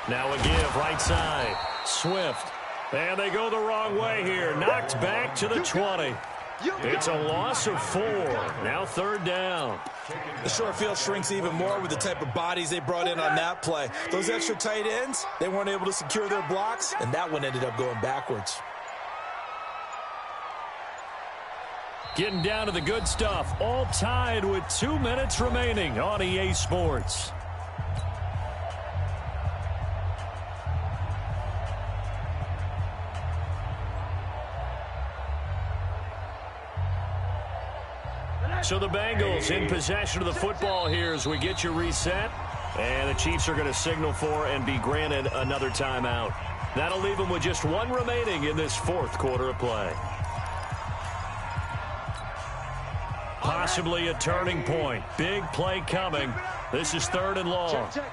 Now a give, right side. Swift. And they go the wrong way here. Knocked back to the 20. It's a loss of 4. Now 3rd down. The short field shrinks even more with the type of bodies they brought in on that play. Those extra tight ends, they weren't able to secure their blocks, and that one ended up going backwards. Getting down to the good stuff. All tied with 2 minutes remaining on EA Sports. So the Bengals in possession of the football here as we get you reset. And the Chiefs are going to signal for and be granted another timeout. That'll leave them with just 1 remaining in this 4th quarter of play. Possibly a turning point. Big play coming. This is 3rd and long. Check.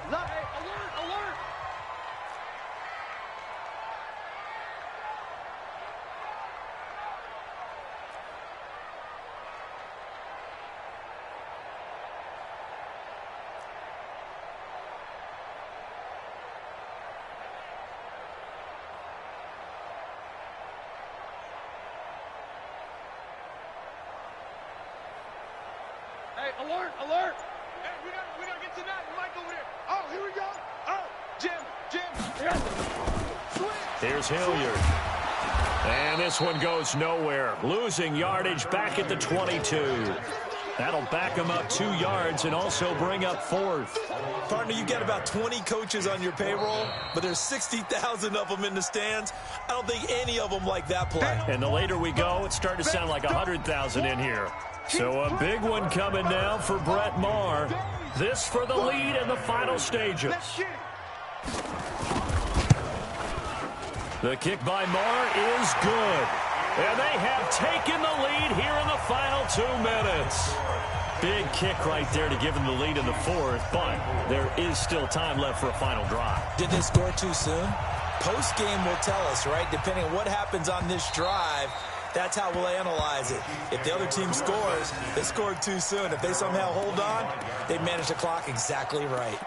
Alert. Alert. Hey, we gotta get to that. Mike over there. Oh, here we go. Oh, Jim. Here's Hilliard. And this one goes nowhere. Losing yardage back at the 22. That'll back them up 2 yards and also bring up 4th. Partner, you got about 20 coaches on your payroll, but there's 60,000 of them in the stands. I don't think any of them like that play. And the later we go, it's starting to sound like 100,000 in here. So a big one coming now for Brett Maher. This for the lead in the final stages. The kick by Maher is good. And they have taken the lead here in the final 2 minutes. Big kick right there to give them the lead in the 4th, but there is still time left for a final drive. Did they score too soon? Post-game will tell us, right? Depending on what happens on this drive, that's how we'll analyze it. If the other team scores, they scored too soon. If they somehow hold on, they manage the clock exactly right.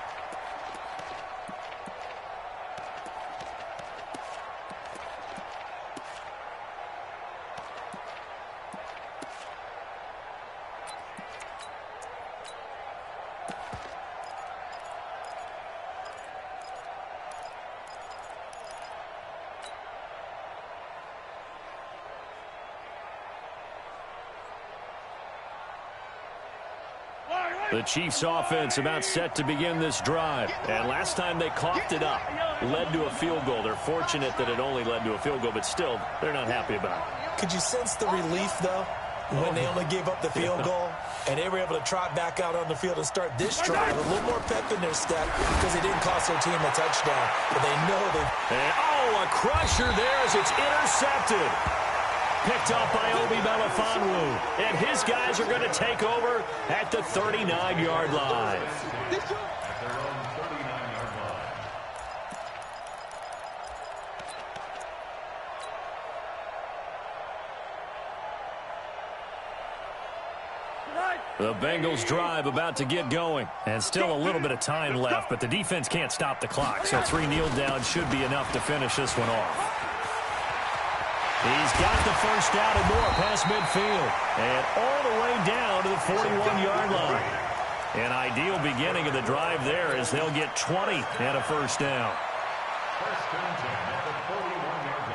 The Chiefs offense about set to begin this drive. And last time they coughed it up, led to a field goal. They're fortunate that it only led to a field goal, but still, they're not happy about it. Could you sense the relief, though, when they only gave up the field goal? And they were able to trot back out on the field and start this drive with a little more pep in their step because they didn't cost their team a touchdown. But they know they... a crusher there as it's intercepted. Picked off by Obi Melifonwu. And his guys are going to take over at the 39-yard line. The Bengals drive about to get going. And still a little bit of time left, but the defense can't stop the clock. So 3 kneel downs should be enough to finish this one off. He's got the first down and more past midfield. And all the way down to the 41-yard line. An ideal beginning of the drive there as they'll get 20 and a first down. First and 10 at the 41-yard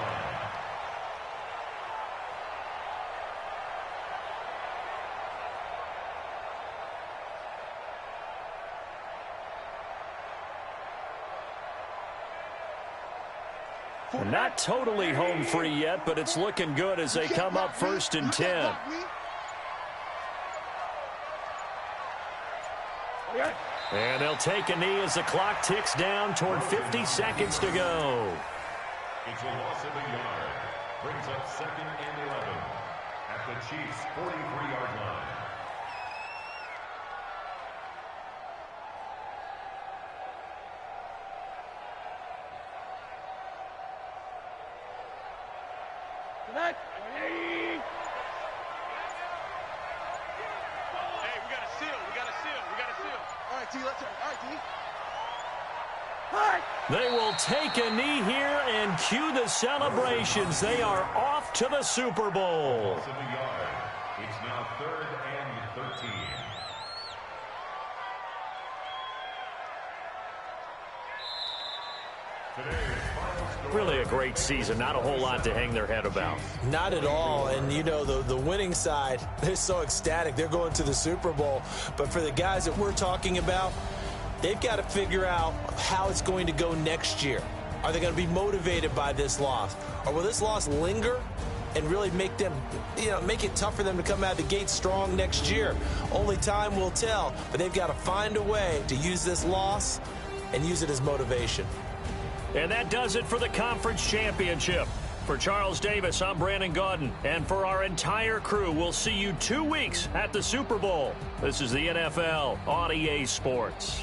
line. Not totally home free yet, but it's looking good as they come up first and 10. And they'll take a knee as the clock ticks down toward 50 seconds to go. It's a loss of a yard. Brings up 2nd and 11 at the Chiefs' 43-yard line. Connect. Hey, we got a seal. We got a seal. We got a seal. All right, T, let's go. All right, T. They will take a knee here and cue the celebrations. They are off to the Super Bowl. Loss of a yard. It's now 3rd and 13. Really a great season. Not a whole lot to hang their head about. Not at all. And, you know, the winning side, they're so ecstatic. They're going to the Super Bowl. But for the guys that we're talking about, they've got to figure out how it's going to go next year. Are they going to be motivated by this loss? Or will this loss linger and really make them, make it tough for them to come out of the gate strong next year? Only time will tell. But they've got to find a way to use this loss and use it as motivation. And that does it for the conference championship. For Charles Davis, I'm Brandon Gaudin. And for our entire crew, we'll see you 2 weeks at the Super Bowl. This is the NFL on EA Sports.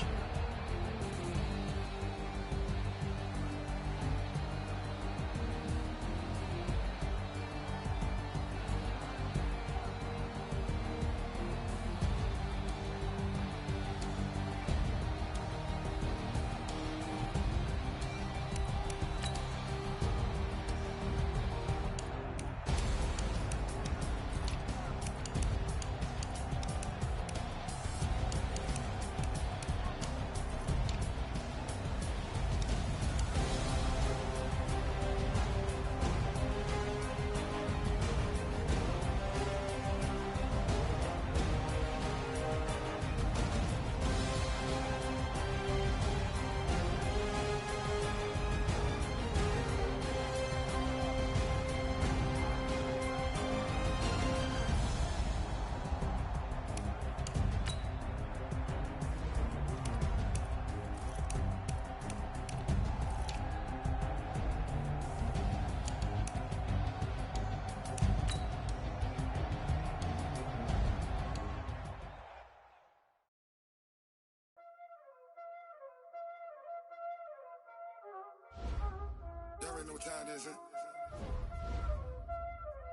Y'all already know what time it is, huh?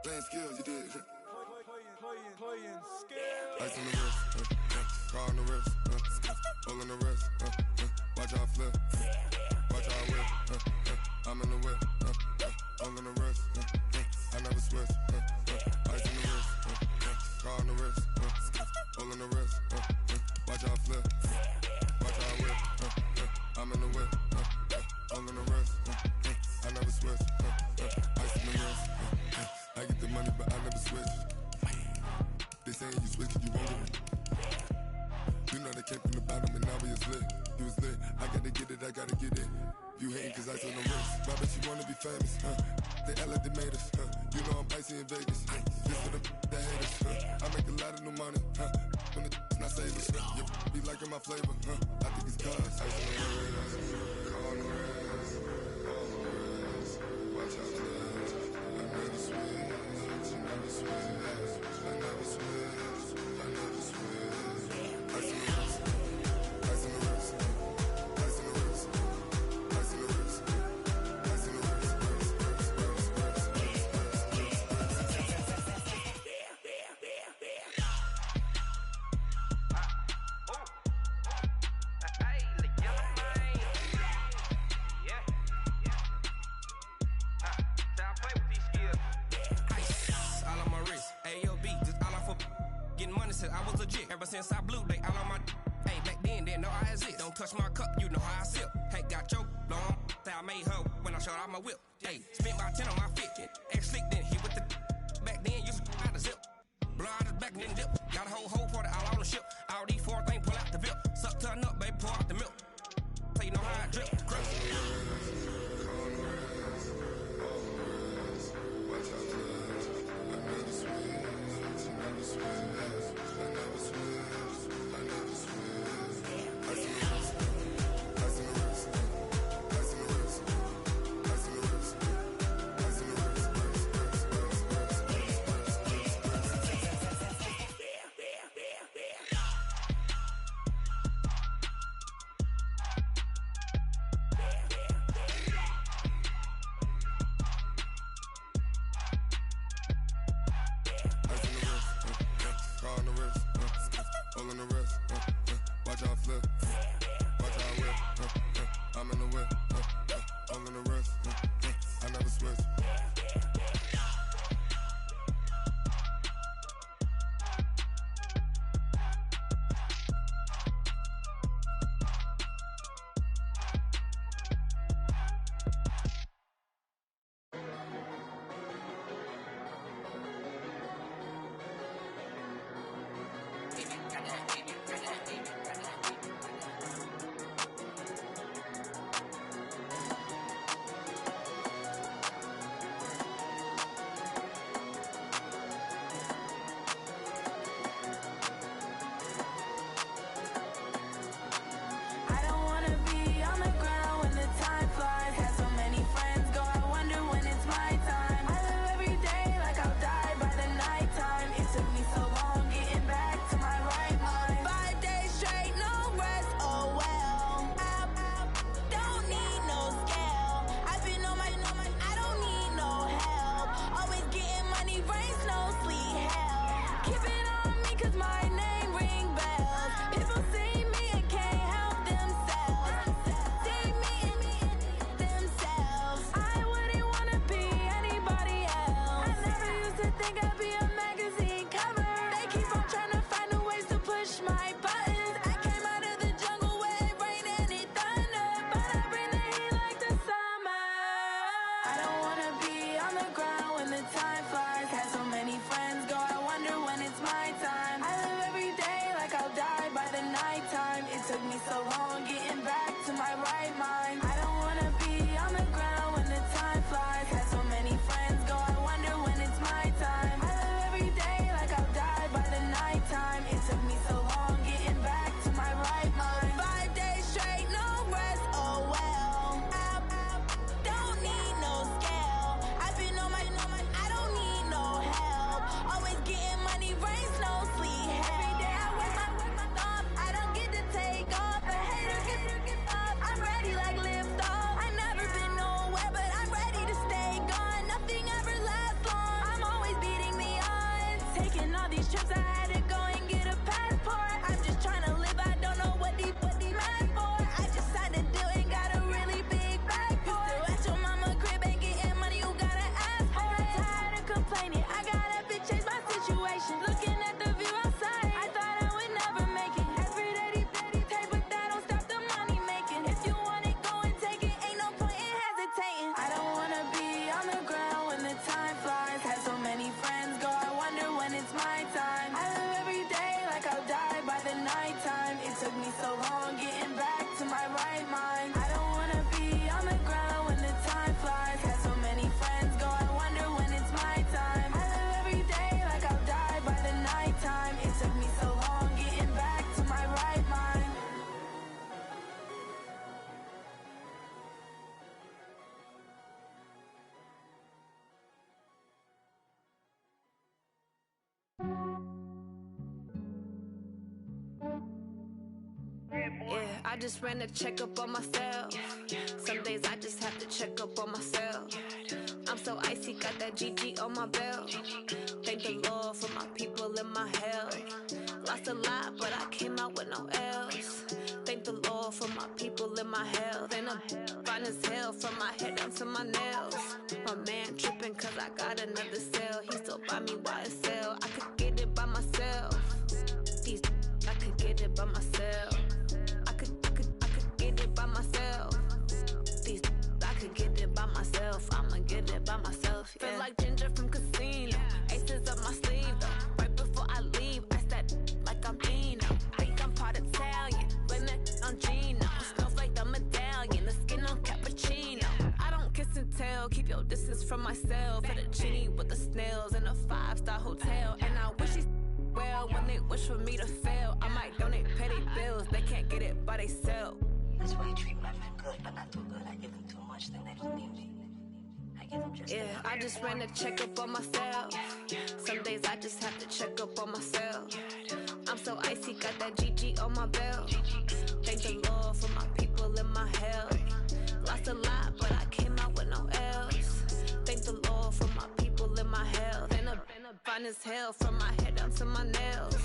Playing skills, you did. Playing skills. Ice on the wrist, car on the wrist, hole in the wrist, watch out flip, watch out whip, I'm in the whip, hole in the wrist, I never switch, ice on the wrist, car on the wrist, hole in the wrist, watch out flip, watch out whip, I'm in the whip, hole in the wrist, I never switch, ice on the wrist, I get the money but I never switch. They saying you switch, you won't get it. You know they came from the bottom and now we is lit. You was lit, I gotta get it, I gotta get it. You hating cause I on the wrist. Why bet you wanna be famous, They act like they made us, You know I'm icy in Vegas, This for the that hate us, I make a lot of new money, When the not savers, You be liking my flavor, I think it's cause ice on the wrist, on the wrist, watch out for this. I never switch, I never switch. I never switch, I never switch. Ice in the wrist, ice in the wrist, ice in the wrist, ice in the wrist, ice in the wrist, I was legit. Ever since I blew, they all on my hey, back then, didn't know I exist. Don't touch my cup, you know how I sip. Hey, got your long, I made her when I showed out my whip. Hey, spent about 10 on my fit. Ex-slick, then hit with the back then, used to out the zip. Blow out his back, then dip. Got a whole party all on the ship. All these 4 things, pull out the VIP. Suck, turn up, baby, pour out the milk. So you know how I drip. Crush. watch out for this. I never switch, I never switch. y'all flip. Watch y'all whip. I'm in the whip. All in the wrist. I never switch. Yeah, I just ran a checkup on myself. Some days I just have to check up on myself. I'm so icy, got that GG on my belt. Thank the Lord for my people in my health. Lost a lot, but I came out with no L's. Thank the Lord for my people in my health. And I'm fine as hell from my head down to my nails. My man tripping cause I got another cell. He still buy me YSL. I could get it by myself. These I could get it by myself. I could get it by myself. These I could get it by myself. I'ma get it by myself. Yeah. Feel like Ginger from Casino. Aces up my sleeve though. Right before I leave, I said like I'm Dino. Think I'm part Italian. Blame it on Gino. Smells like the medallion. The skin on cappuccino. I don't kiss and tell. Keep your distance from myself. At a genie with the snails in a 5-star hotel. And I wish he's well when they wish for me to fail. I might donate petty bills. They can't get it by themselves. That's why you treat my men good, but not too good. I give them too much, then they don't need me. I give them just enough. I just ran a checkup on myself. Some days I just have to check up on myself. I'm so icy, got that GG on my belt. Thank the Lord for my people in my health. Lost a lot, but I came out with no L's. Thank the Lord for my people in my health. And I'm fine as hell from my head down to my nails.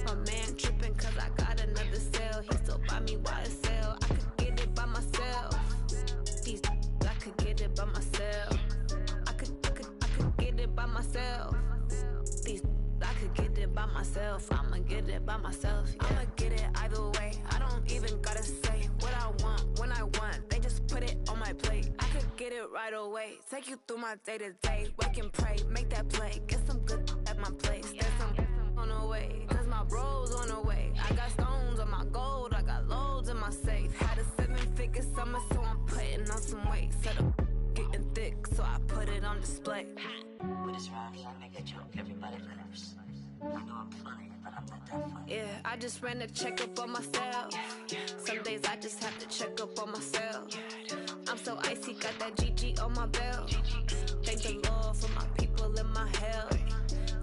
My man tripping cause I got another cell. He still me YSL. I could get it by myself. These I could get it by myself. I could get it by myself. These I could get it by myself. I'ma get it by myself. Yeah. I'ma get it either way. I don't even gotta say what I want when I want. They just put it on my plate. I could get it right away. Take you through my day to day. Wake and pray, make that play. Get some good at my place. There's some on the way, cause my bro's on the way. I got stones on my gold. I got loads in my safe. Had a 7-figure summer, so I'm putting on some weight. Set up getting thick, so I put it on display. With this round, I make a joke. Everybody laughs. I know I'm funny, but I'm not that funny. Yeah, I just ran a checkup on myself. Some days I just have to check up on myself. I'm so icy, got that GG on my belt. Thank the Lord for my people in my health.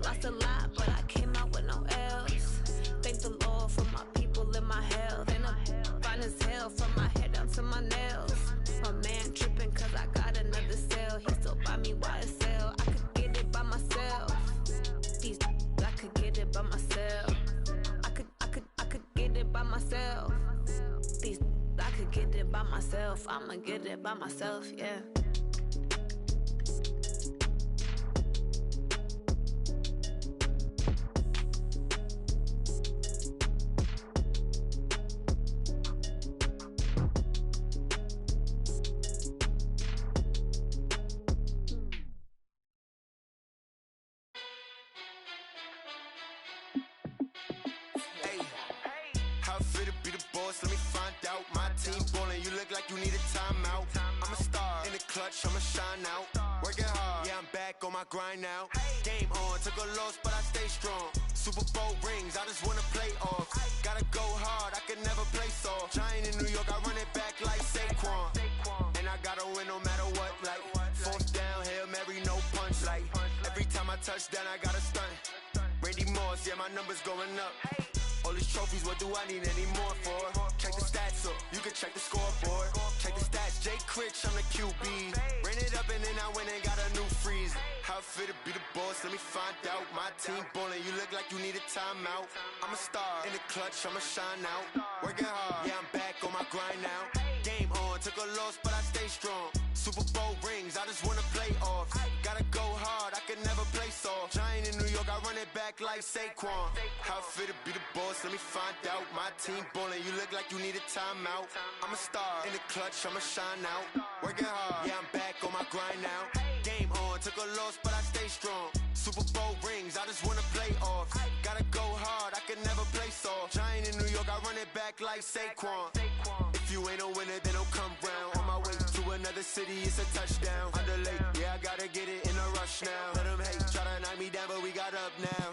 Lost a lot, but I came out with no else. Thank the Lord for my people in my health. And I'm fine as hell from my head down to my nails. My man tripping cause I got another sale. He still buy me YSL. I could get it by myself. These I could get it by myself. I could get it by myself. These I could get it by myself. I'ma get it by myself, yeah. Let me find out. My team ballin', you look like you need a timeout. I'm a star in the clutch, I'ma shine out. Working hard, yeah, I'm back on my grind now. Game on, took a loss, but I stay strong. Super Bowl rings, I just wanna play off. Gotta go hard, I can never play soft. Giant in New York, I run it back like Saquon. And I gotta win no matter what, like fourth down, Hail Mary, no punch. Like every time I touch down, I gotta stunt. Randy Moss, yeah, my numbers going up. All these trophies, what do I need any more for? Check the stats up, you can check the scoreboard. Check the stats, Jake Critch, I'm the QB. Ran it up and then I went and got a new freeze. How it fit to be the boss, let me find out. My team ballin', you look like you need a timeout. I'm a star in the clutch, I'ma shine out. Working hard, yeah, I'm back on my grind now. Game on, took a loss, but I stay strong. Super Bowl rings, I just wanna play off. Gotta go hard, I can never play soft. Giant in New York, I run it back like Saquon. How it fit to be the boss, let me find out. My team ballin', you look like you need a timeout. I'm a star in the clutch, I'ma shine out. Working hard, yeah, I'm back on my grind now. Game on, took a loss, but I stay strong. Super Bowl rings, I just wanna play off. Gotta go hard, I can never play soft. Giant in New York, I run it back like Saquon. If you ain't a winner, then don't come round. On my way to another city, it's a touchdown. Underlay, yeah, I gotta get it in a rush now. Let them hate, try to knock me down, but we got up now.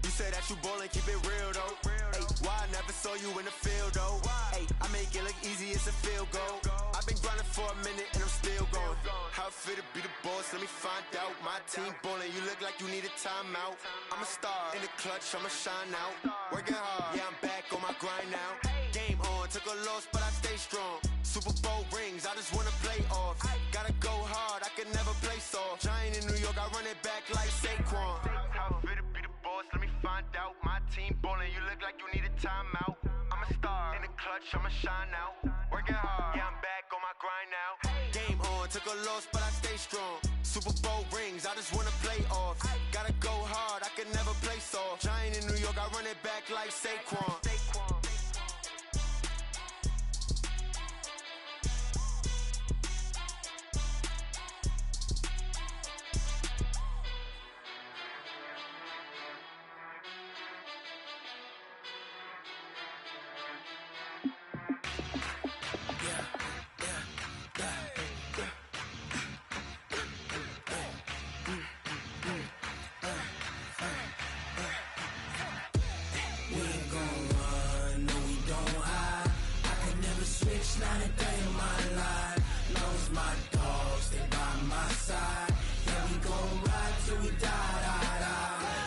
You say that you ballin', keep it real though. Hey, why I never saw you in the field though? Hey, I make it look easy, it's a field goal. I've been grinding for a minute and I'm still going. How it fit to be the boss, let me find out. My team ballin', you look like you need a timeout. I'm a star in the clutch, I'ma shine out. Working hard, yeah, I'm back on my grind now. Game on, took a loss, but I stay strong. Super Bowl rings, I just wanna play off. Gotta go hard, I can never play soft. Giant in New York, I run it back like Saquon. How it fit to be the boss, let me find out. My team ballin', you look like you need a timeout. I'm a star in the clutch, I'ma shine out. Working hard, yeah, I'm back on my grind now. Game on, took a loss, but I stay strong. Super Bowl rings, I just wanna play off. Gotta go hard, I can never play soft. Giant in New York, I run it back like Saquon. Not a day in my life. Knows my dogs, they by my side. Yeah, we gon' ride till we die.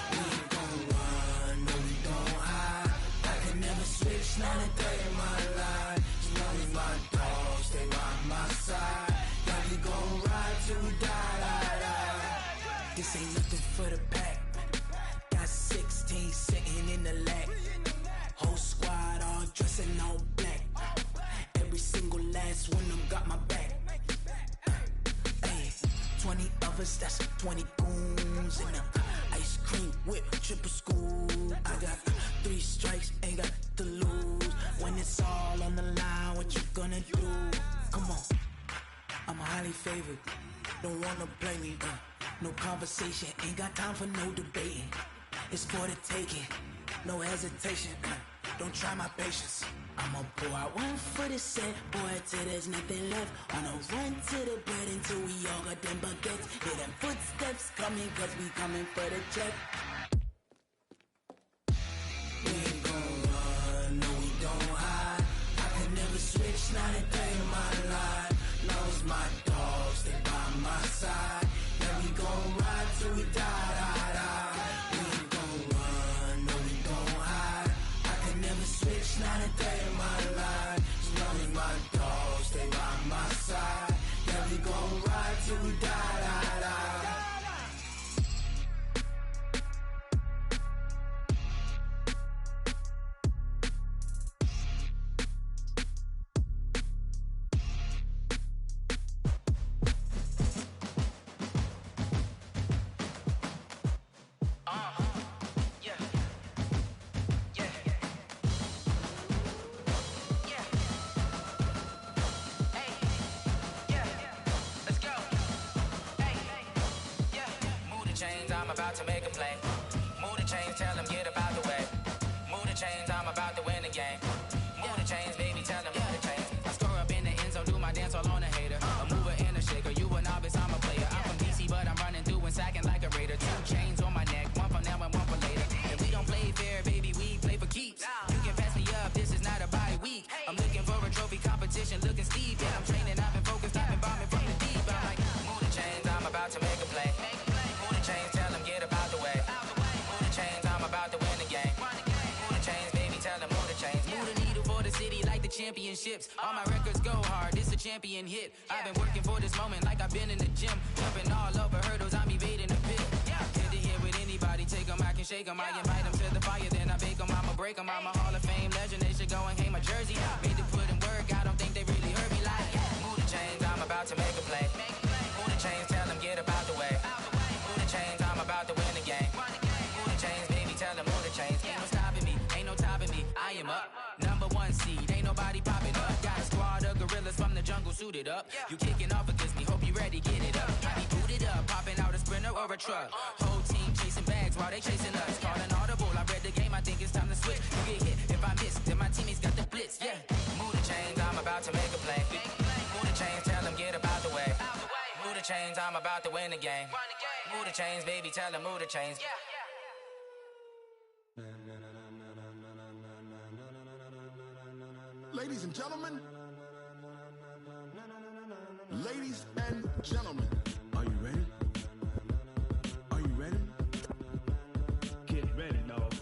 We ain't gon' run, no, we don't hide. I can never switch, not a day in my life. As long as my dogs, they by my side. Yeah, we gon' ride till we die. This ain't nothing for the pack. Got 16 sitting in the lap. Whole squad all dressing all black. choppers, that's 20 goons. And ice cream whip, triple scoop. I got 3 strikes, ain't got to lose. When it's all on the line, what you gonna do? Come on, I'm highly favored. Don't wanna play me, no conversation, ain't got time for no debating. It's for the taking, no hesitation. Don't try my patience. I'ma pour out one for the set, boy, till there's nothing left. On a run to the bread until we all got them baguettes. Hear them footsteps coming, cause we coming for the check. We ain't gon' run, no we don't hide. I can never switch, not a day in my life. No, it's my dogs, they by my side. Yeah, we gon' ride till we die. We ain't gon' run, no we don't hide. I can never switch, not a day in my life. As long as my dogs, they by my side. Yeah, we gon' ride till we die. I'm about to make a play. Move the chains, tell them get about the way. Move the chains, I'm about to win the game. Move the chains, baby, tell them move the chains. I score up in the end zone, do my dance all on a hater. A mover and a shaker, you a novice, I'm a player. I'm from DC, but I'm running through and sacking like a raider. 2 chains on my neck, one for now and one for later. If we don't play fair, baby, we play for keeps. You can pass me up, this is not a bye week. I'm looking for a trophy competition, looking steep. Yeah, I'm training, I've been focused, I've been bombing from the deep. I'm like, move the chains, I'm about to make a play. Move the chains, tell them get about the way. Move the chains, I'm about to win the game. Move the chains, baby, tell them move the chains. Move the needle for the city like the championships. All my records go hard, this a champion hit. I've been working for this moment like I've been in the gym. Jumping all over hurdles, I'm evading the pit. Head to head with anybody, take them, I can shake them. I invite them to the fire, then I bake them, I'ma break them. I'm a Hall of Fame legend, they should go and hang my jersey. Made to put in work, I don't think they really heard me like. Move the chains, I'm about to make a play. Move the chains, tell them get about the way. Move the chains, I'm about to win the game. Move the chains, baby, tell them move the chains. Ain't no stopping me, ain't no topping me. I am up, number 1 seed, ain't nobody popping up. Got a squad of gorillas from the jungle suited up. You kicking off against me, hope you ready, get it up. I be booted up, popping out a sprinter or a truck. Whole team chasing bags while they chasing us. Calling audible, I read the game, I think it's time to switch. You get hit, if I miss, then my teammates got the blitz, yeah. Move the chains, I'm about to make a play. Move the chains, tell them get about the way. Move the chains, I'm about to win the game. Move the chains, baby, tell them move the chains. Ladies and gentlemen, ladies and gentlemen, are you ready? Are you ready? Get ready, dog.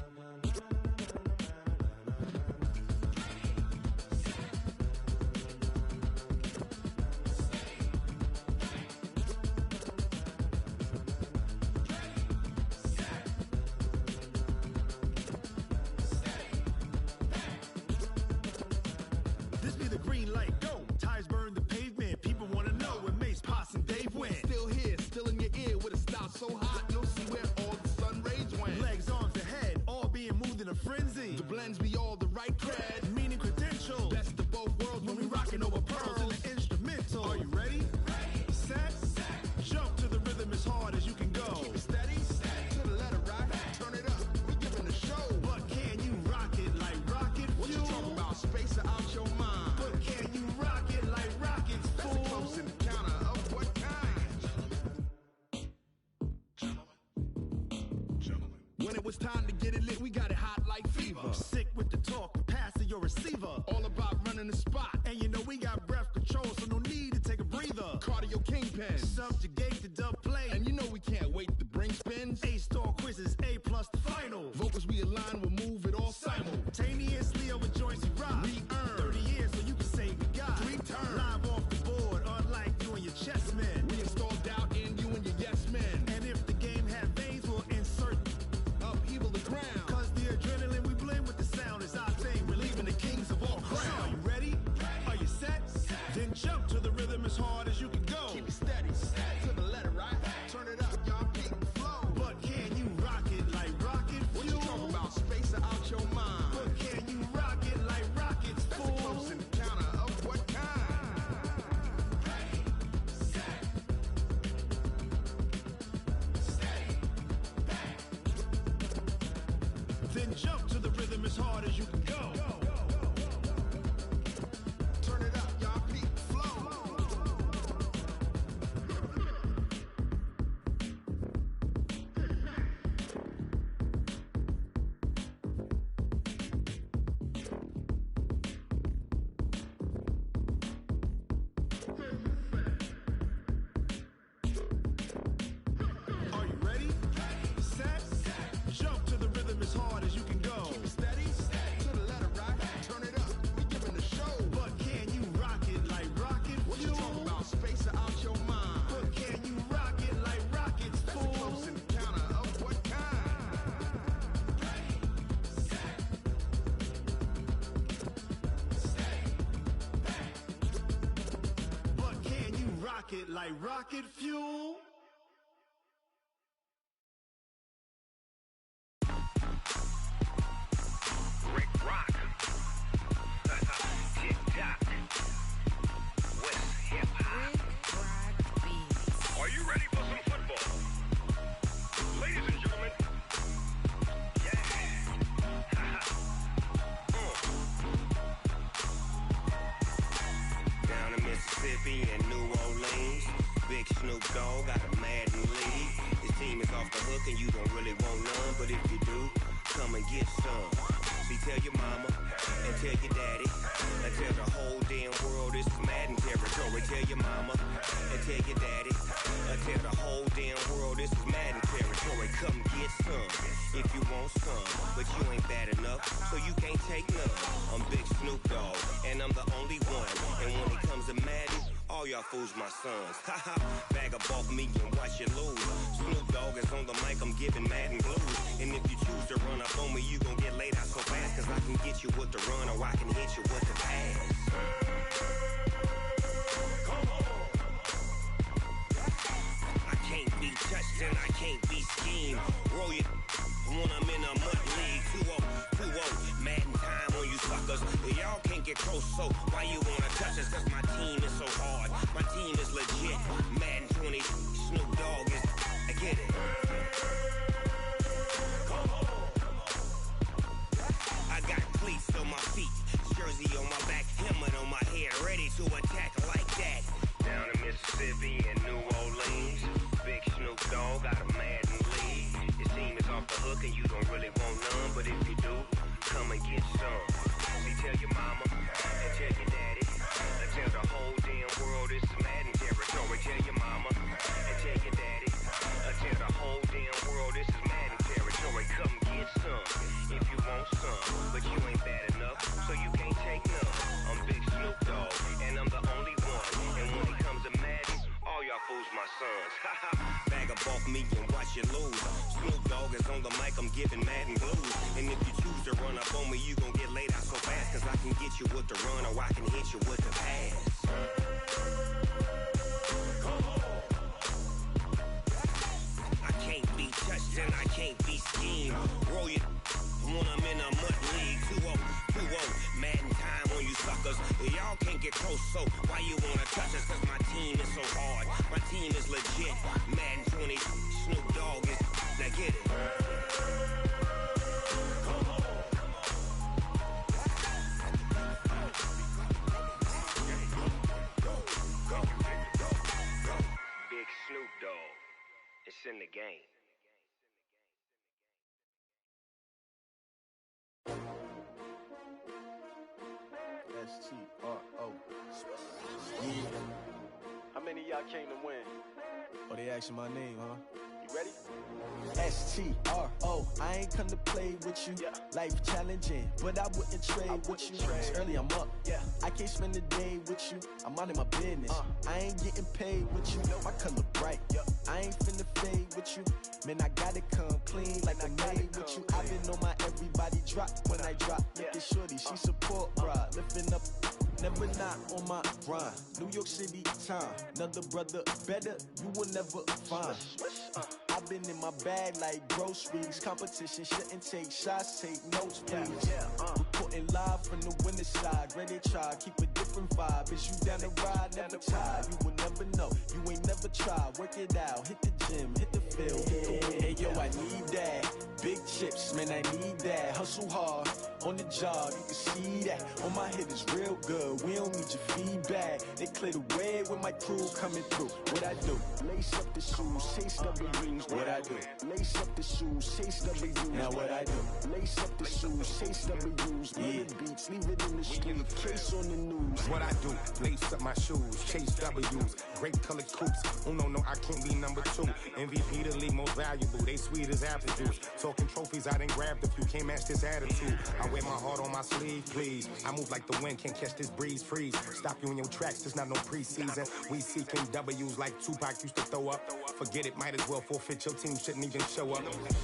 This be the green light, go. Tires burn the pavement. People want to know where Mace, Potts, and Dave went. Still here, still in your ear with a style so hot, you'll see where all the sun rays went. Legs, arms, and head, all being moved in a frenzy. The blends be all the right cred, meaning credentials. Best of both worlds when we rocking over pearls in the instrumental. Are you ready? Set, jump to the rhythm as hard as you can go. Keep it steady, to the letter right. Turn it up, we giving the show. But can you rock it like rocket fuel? What you talking about? Space out your mind. But can you rock it like rockets, fool? That's a close encounter of what kind? Gentlemen. When it was time to get it lit, we got it hot like fever. Sick with the talk, pass to your receiver. All about running the spot. And you know we got breath control, so no need to take a breather. Cardio kingpin, subjugate the dub play. And you know we can't wait to bring spins. A-star quizzes, A+ the final. Vocals we align, we'll move it all simultaneously over joints we rock. We earn 30 years, so you can say we got 3 turns. Live off the board, unlike you and your chess men. We install doubt in you and your yes men. And if the game had veins, we'll insert upheaval the ground. Cause the adrenaline we blend with the sound is our thing, relieving the kings of all crowns. So are you ready? Are you set? Then jump to the rhythm as hard as you can go. Keep it steady, to the letter right. Turn Jump to the rhythm as hard as you can go. Turn it up, y'all. Peak flow. Are you ready? Set. Jump to the rhythm as hard as you can go. Keep it steady. To the letter, right? Turn it up. We giving the show. But can you rock it like rocket fuel? What you talking about? Space out your mind. But can you rock it like rockets, fool? That's a close encounter of what kind? Ready, set, stay back. But can you rock it like rocket fuel? Rick Rock. TikTok. West Hip Hop. Are you ready for some football? Ladies and gentlemen. Yeah. Down in Mississippi and New Orleans, Big Snoop Dogg got a Madden league. His team is off the hook and you don't really want none, but if you do, come and get some. See, tell your mama and tell your daddy and tell the whole damn world this is Madden territory. Tell your mama and tell your daddy and tell the whole damn world this is Madden territory. Come get some if you want some, but you ain't bad enough, so you can't take none. I'm Big Snoop Dogg and I'm the only one. And when it comes to Madden, all y'all fools my sons. Haha, bag up off me and watch you lose. Snoop Dogg is on the mic, I'm giving Madden blues. And if you choose to run up on me, you gon' get laid out so fast. Cause I can get you with the run or I can hit you with the pass. Come on. I can't be touched and I can't be schemed. Roll you when I'm in a mud league. 2-0, Madden time on you suckers. Y'all can't get close, so why you wanna touch us? Cause my team is so hard. My team is legit. Madden 20, Snoop Dogg is. I get it. Come on. I got cleats on my feet, jersey on my back, helmet on my head, ready to attack like that. Down in Mississippi and New Orleans, Big Snoop Dogg got a Madden league. His team is off the hook and you don't really want none, but if you do, come and get some. See, tell your mama and tell your daddy and tell the whole damn world this is Madden territory. Tell your mama and tell your daddy and tell the whole damn world this is Madden territory. Come get some if you want some, but you ain't bad enough, so you can't take none. I'm Big Snoop Dogg and I'm the only one. And when it comes to Madden, all y'all fools my sons. Haha, bag up off me and watch you lose. Snoop Dogg is on the mic, I'm giving Madden blues. And if you choose to run up on me, you gon' get laid out so fast. Cause I can get you with the run or I can hit you with the pass. Come on. I can't be touched and I can't be schemed. Roll you when I'm in a mud league. 2-0, Madden time on you suckers. Y'all can't get close, so why you wanna touch us? Cause my team is so hard. My team is legit. Madden 20, Snoop Dogg is. Now get it. Come on. Big Snoop Dogg. It's in the game. S-T-R-O. Yeah. How many of y'all came to win? Oh, they asking my name, huh? You ready? S-T-R-O. I ain't come to play with you. Yeah. Life challenging, but I wouldn't trade with you. It's early, I'm up. Yeah. I can't spend the day with you. I'm minding my business. I ain't getting paid with you. My color bright. Yep. I ain't finna fade with you. Man, I gotta come clean like I made with you. I've been on my everybody drop when I drop. Look at shorty, she support, bruh. Lifting up, never not on my grind. New York City time, another brother better, you will never find. I've been in my bag like groceries. Competition shouldn't take shots, take notes, please. Reporting live from the winter side. Ready to try, keep a different vibe. Is you down the ride, never tired. You will never know, you ain't never tried. Work it out, hit the gym, hit the field. Hey yo, I need that big chips, man, I need that. Hustle hard on the job, you can see that. On my head is real good, we don't need your feedback. They clear the way with my crew coming through. What I do? Lace up the shoes, chase W's. What I do? Lace up the shoes, chase W's. Now what I do? Lace up the shoes, chase W's. Yeah. Beats, leave it in the street, case on the news. What I do? Lace up my shoes, chase W's. Great colored coops. Oh no, I can't be number 2. MVP the league most valuable. They sweet as apple juice. Talking trophies, I didn't grab the few. Can't match this attitude. I wear my heart on my sleeve, please. I move like the wind, can't catch this breeze, freeze. Stop you in your tracks, there's not no preseason. We seeking W's like Tupac used to throw up. Forget it, might as well forfeit. Your team shouldn't even show up.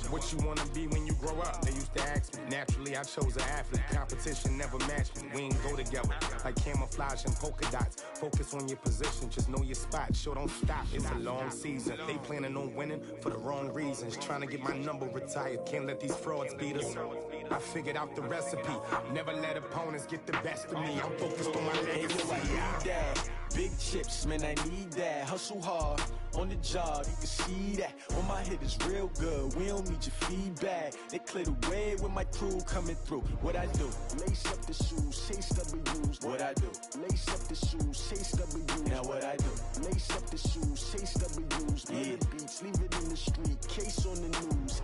What you wanna be when you grow up? They used to ask me. Naturally, I chose an athlete. Competition never matched me. We ain't go together like camouflage and polka dots. Focus on your position, just know your spot. Sure, don't stop. It's a long season. They planning on winning for the wrong reasons. Trying to get my number retired. Can't let these frauds beat us. I figured out the recipe. Never let opponents get the best of me. I'm focused on my legacy. Big chips, man, I need that. Hustle hard on the job, you can see that. On my head is real good, we don't need your feedback. They clear the way with my crew coming through. What I do? Lace up the shoes, chase W's. What I do? Lace up the shoes, chase W's. Now what I do? Lace up the shoes, chase W's. Yeah. Beats, leave it in the street, case on the news.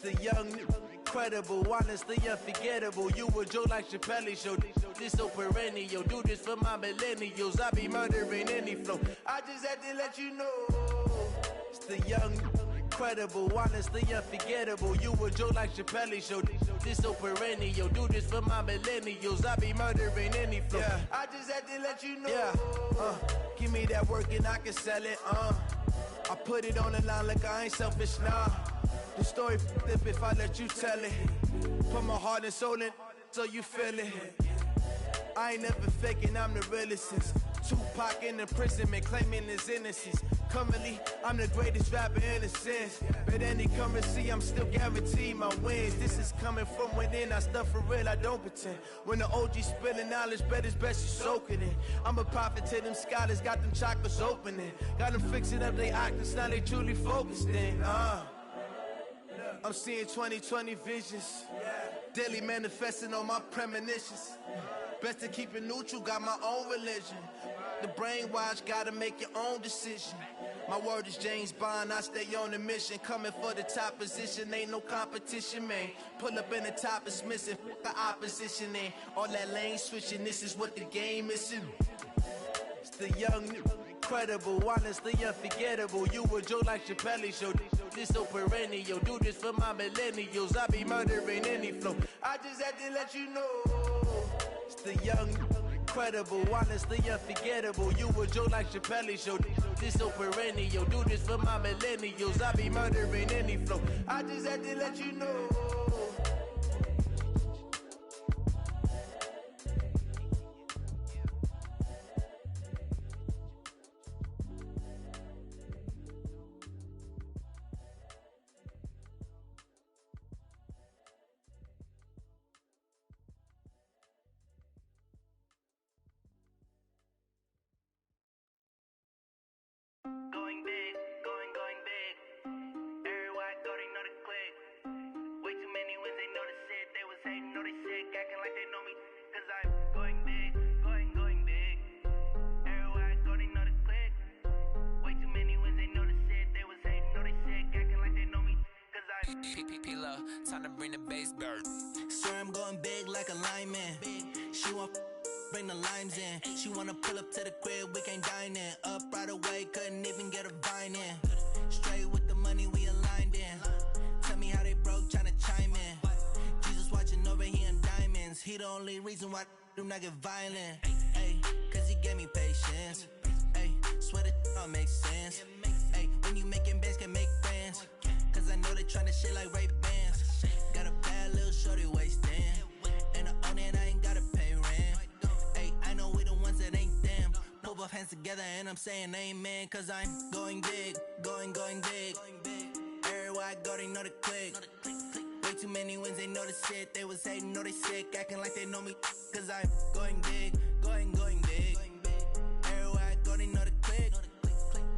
The young, incredible, honestly unforgettable. You a joke like Chappelle show. This so perennial. Do this for my millennials. I be murdering any flow. I just had to let you know. It's the young, incredible, honestly unforgettable. You a joke like Chappelle show. This so perennial. Do this for my millennials. I be murdering any flow. Yeah. I just had to let you know. Yeah. Give me that work and I can sell it. I put it on the line like I ain't selfish, nah. The story flip if I let you tell it. Put my heart and soul in so you feel it. I ain't never faking, I'm the realest since Tupac in imprisonment, claiming his innocence. Currently, I'm the greatest rapper in a sense. But any currency, I'm still guaranteed my wins. This is coming from within, I stuff for real, I don't pretend. When the OG spilling knowledge, bet it's best you soak it in. I'm a prophet to them scholars, got them chakras opening. Got them fixing up they octaves, now they truly focused in. I'm seeing 2020 visions. Daily manifesting on my premonitions. Best to keep it neutral, got my own religion. The brainwash, gotta make your own decision. My word is James Bond, I stay on the mission. Coming for the top position, ain't no competition, man. Pull up in the top is missing, the opposition ain't. All that lane switching, this is what the game is. It's the young, incredible, honestly unforgettable. You a joke like Chappelle show. This so perennial. Do this for my millennials. I be murdering any flow. I just had to let you know. It's the young, incredible, honestly unforgettable. You a joke like Chappelle show. This so perennial. Do this for my millennials. I be murdering any flow. I just had to let you know. Going big, going big. Everywhere I go, they know the click. Way too many wins, they know the shit. They was hating, know they sick, acting like they know me. Cause I'm going big, going big. Everywhere I go, they know the click. Way too many wins, they know the shit. They was hating, know they sick, acting like they know me. Cause I'm P-P-P-Love, time to bring the bass bird. Swear I'm going big like a lineman. She want bring the limes in. She wanna pull up to the crib, we can't dine in. Up right away, couldn't even get a vine in. Straight with the money, we aligned in. Tell me how they broke, tryna chime in. Jesus watching over here in diamonds. He the only reason why do not get violent. Ay, cause he gave me patience. Ay, swear that don't make sense. Ay, when you making bands, can make friends. Cause I know they tryna shit like Ray Bans. Got a bad little shorty wasting. And I own it, I ain't gotta pay rent. Ay, I know we the together and I'm saying amen, cause I'm going big, going big. Everywhere I go, they know the click. Way too many wins, they know the shit. They was hating, know they sick, acting like they know me, cause I'm going big, going big. Everywhere I go, they know the click.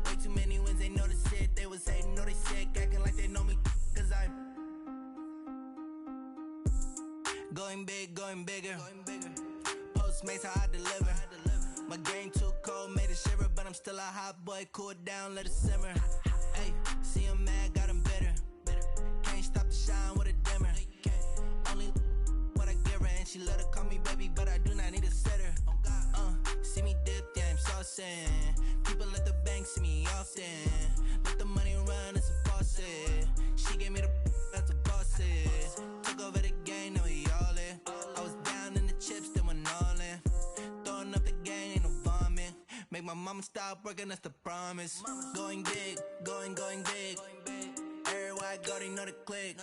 Way too many wins, they know the shit. They was hating, know they sick, acting like they know me, cause I'm going big, going bigger. Postmates, how I deliver. My game too cold, made it shiver, but I'm still a hot boy. Cool it down, let it simmer. Hey, see him mad, got him bitter. Can't stop the shine with a dimmer. Only what I give her, and she let her call me baby, but I do not need a sitter. See me dip, yeah, I'm saucing. People at the bank see me often. Let the money run, it's a faucet. She gave me the that's a boss it. Took over the game, now we all in. I was down in the chips, then went all in. Throwing up the game, ain't no vomit. Make my mama stop working, that's the promise. Going big, going big. Everywhere I go, they know the click.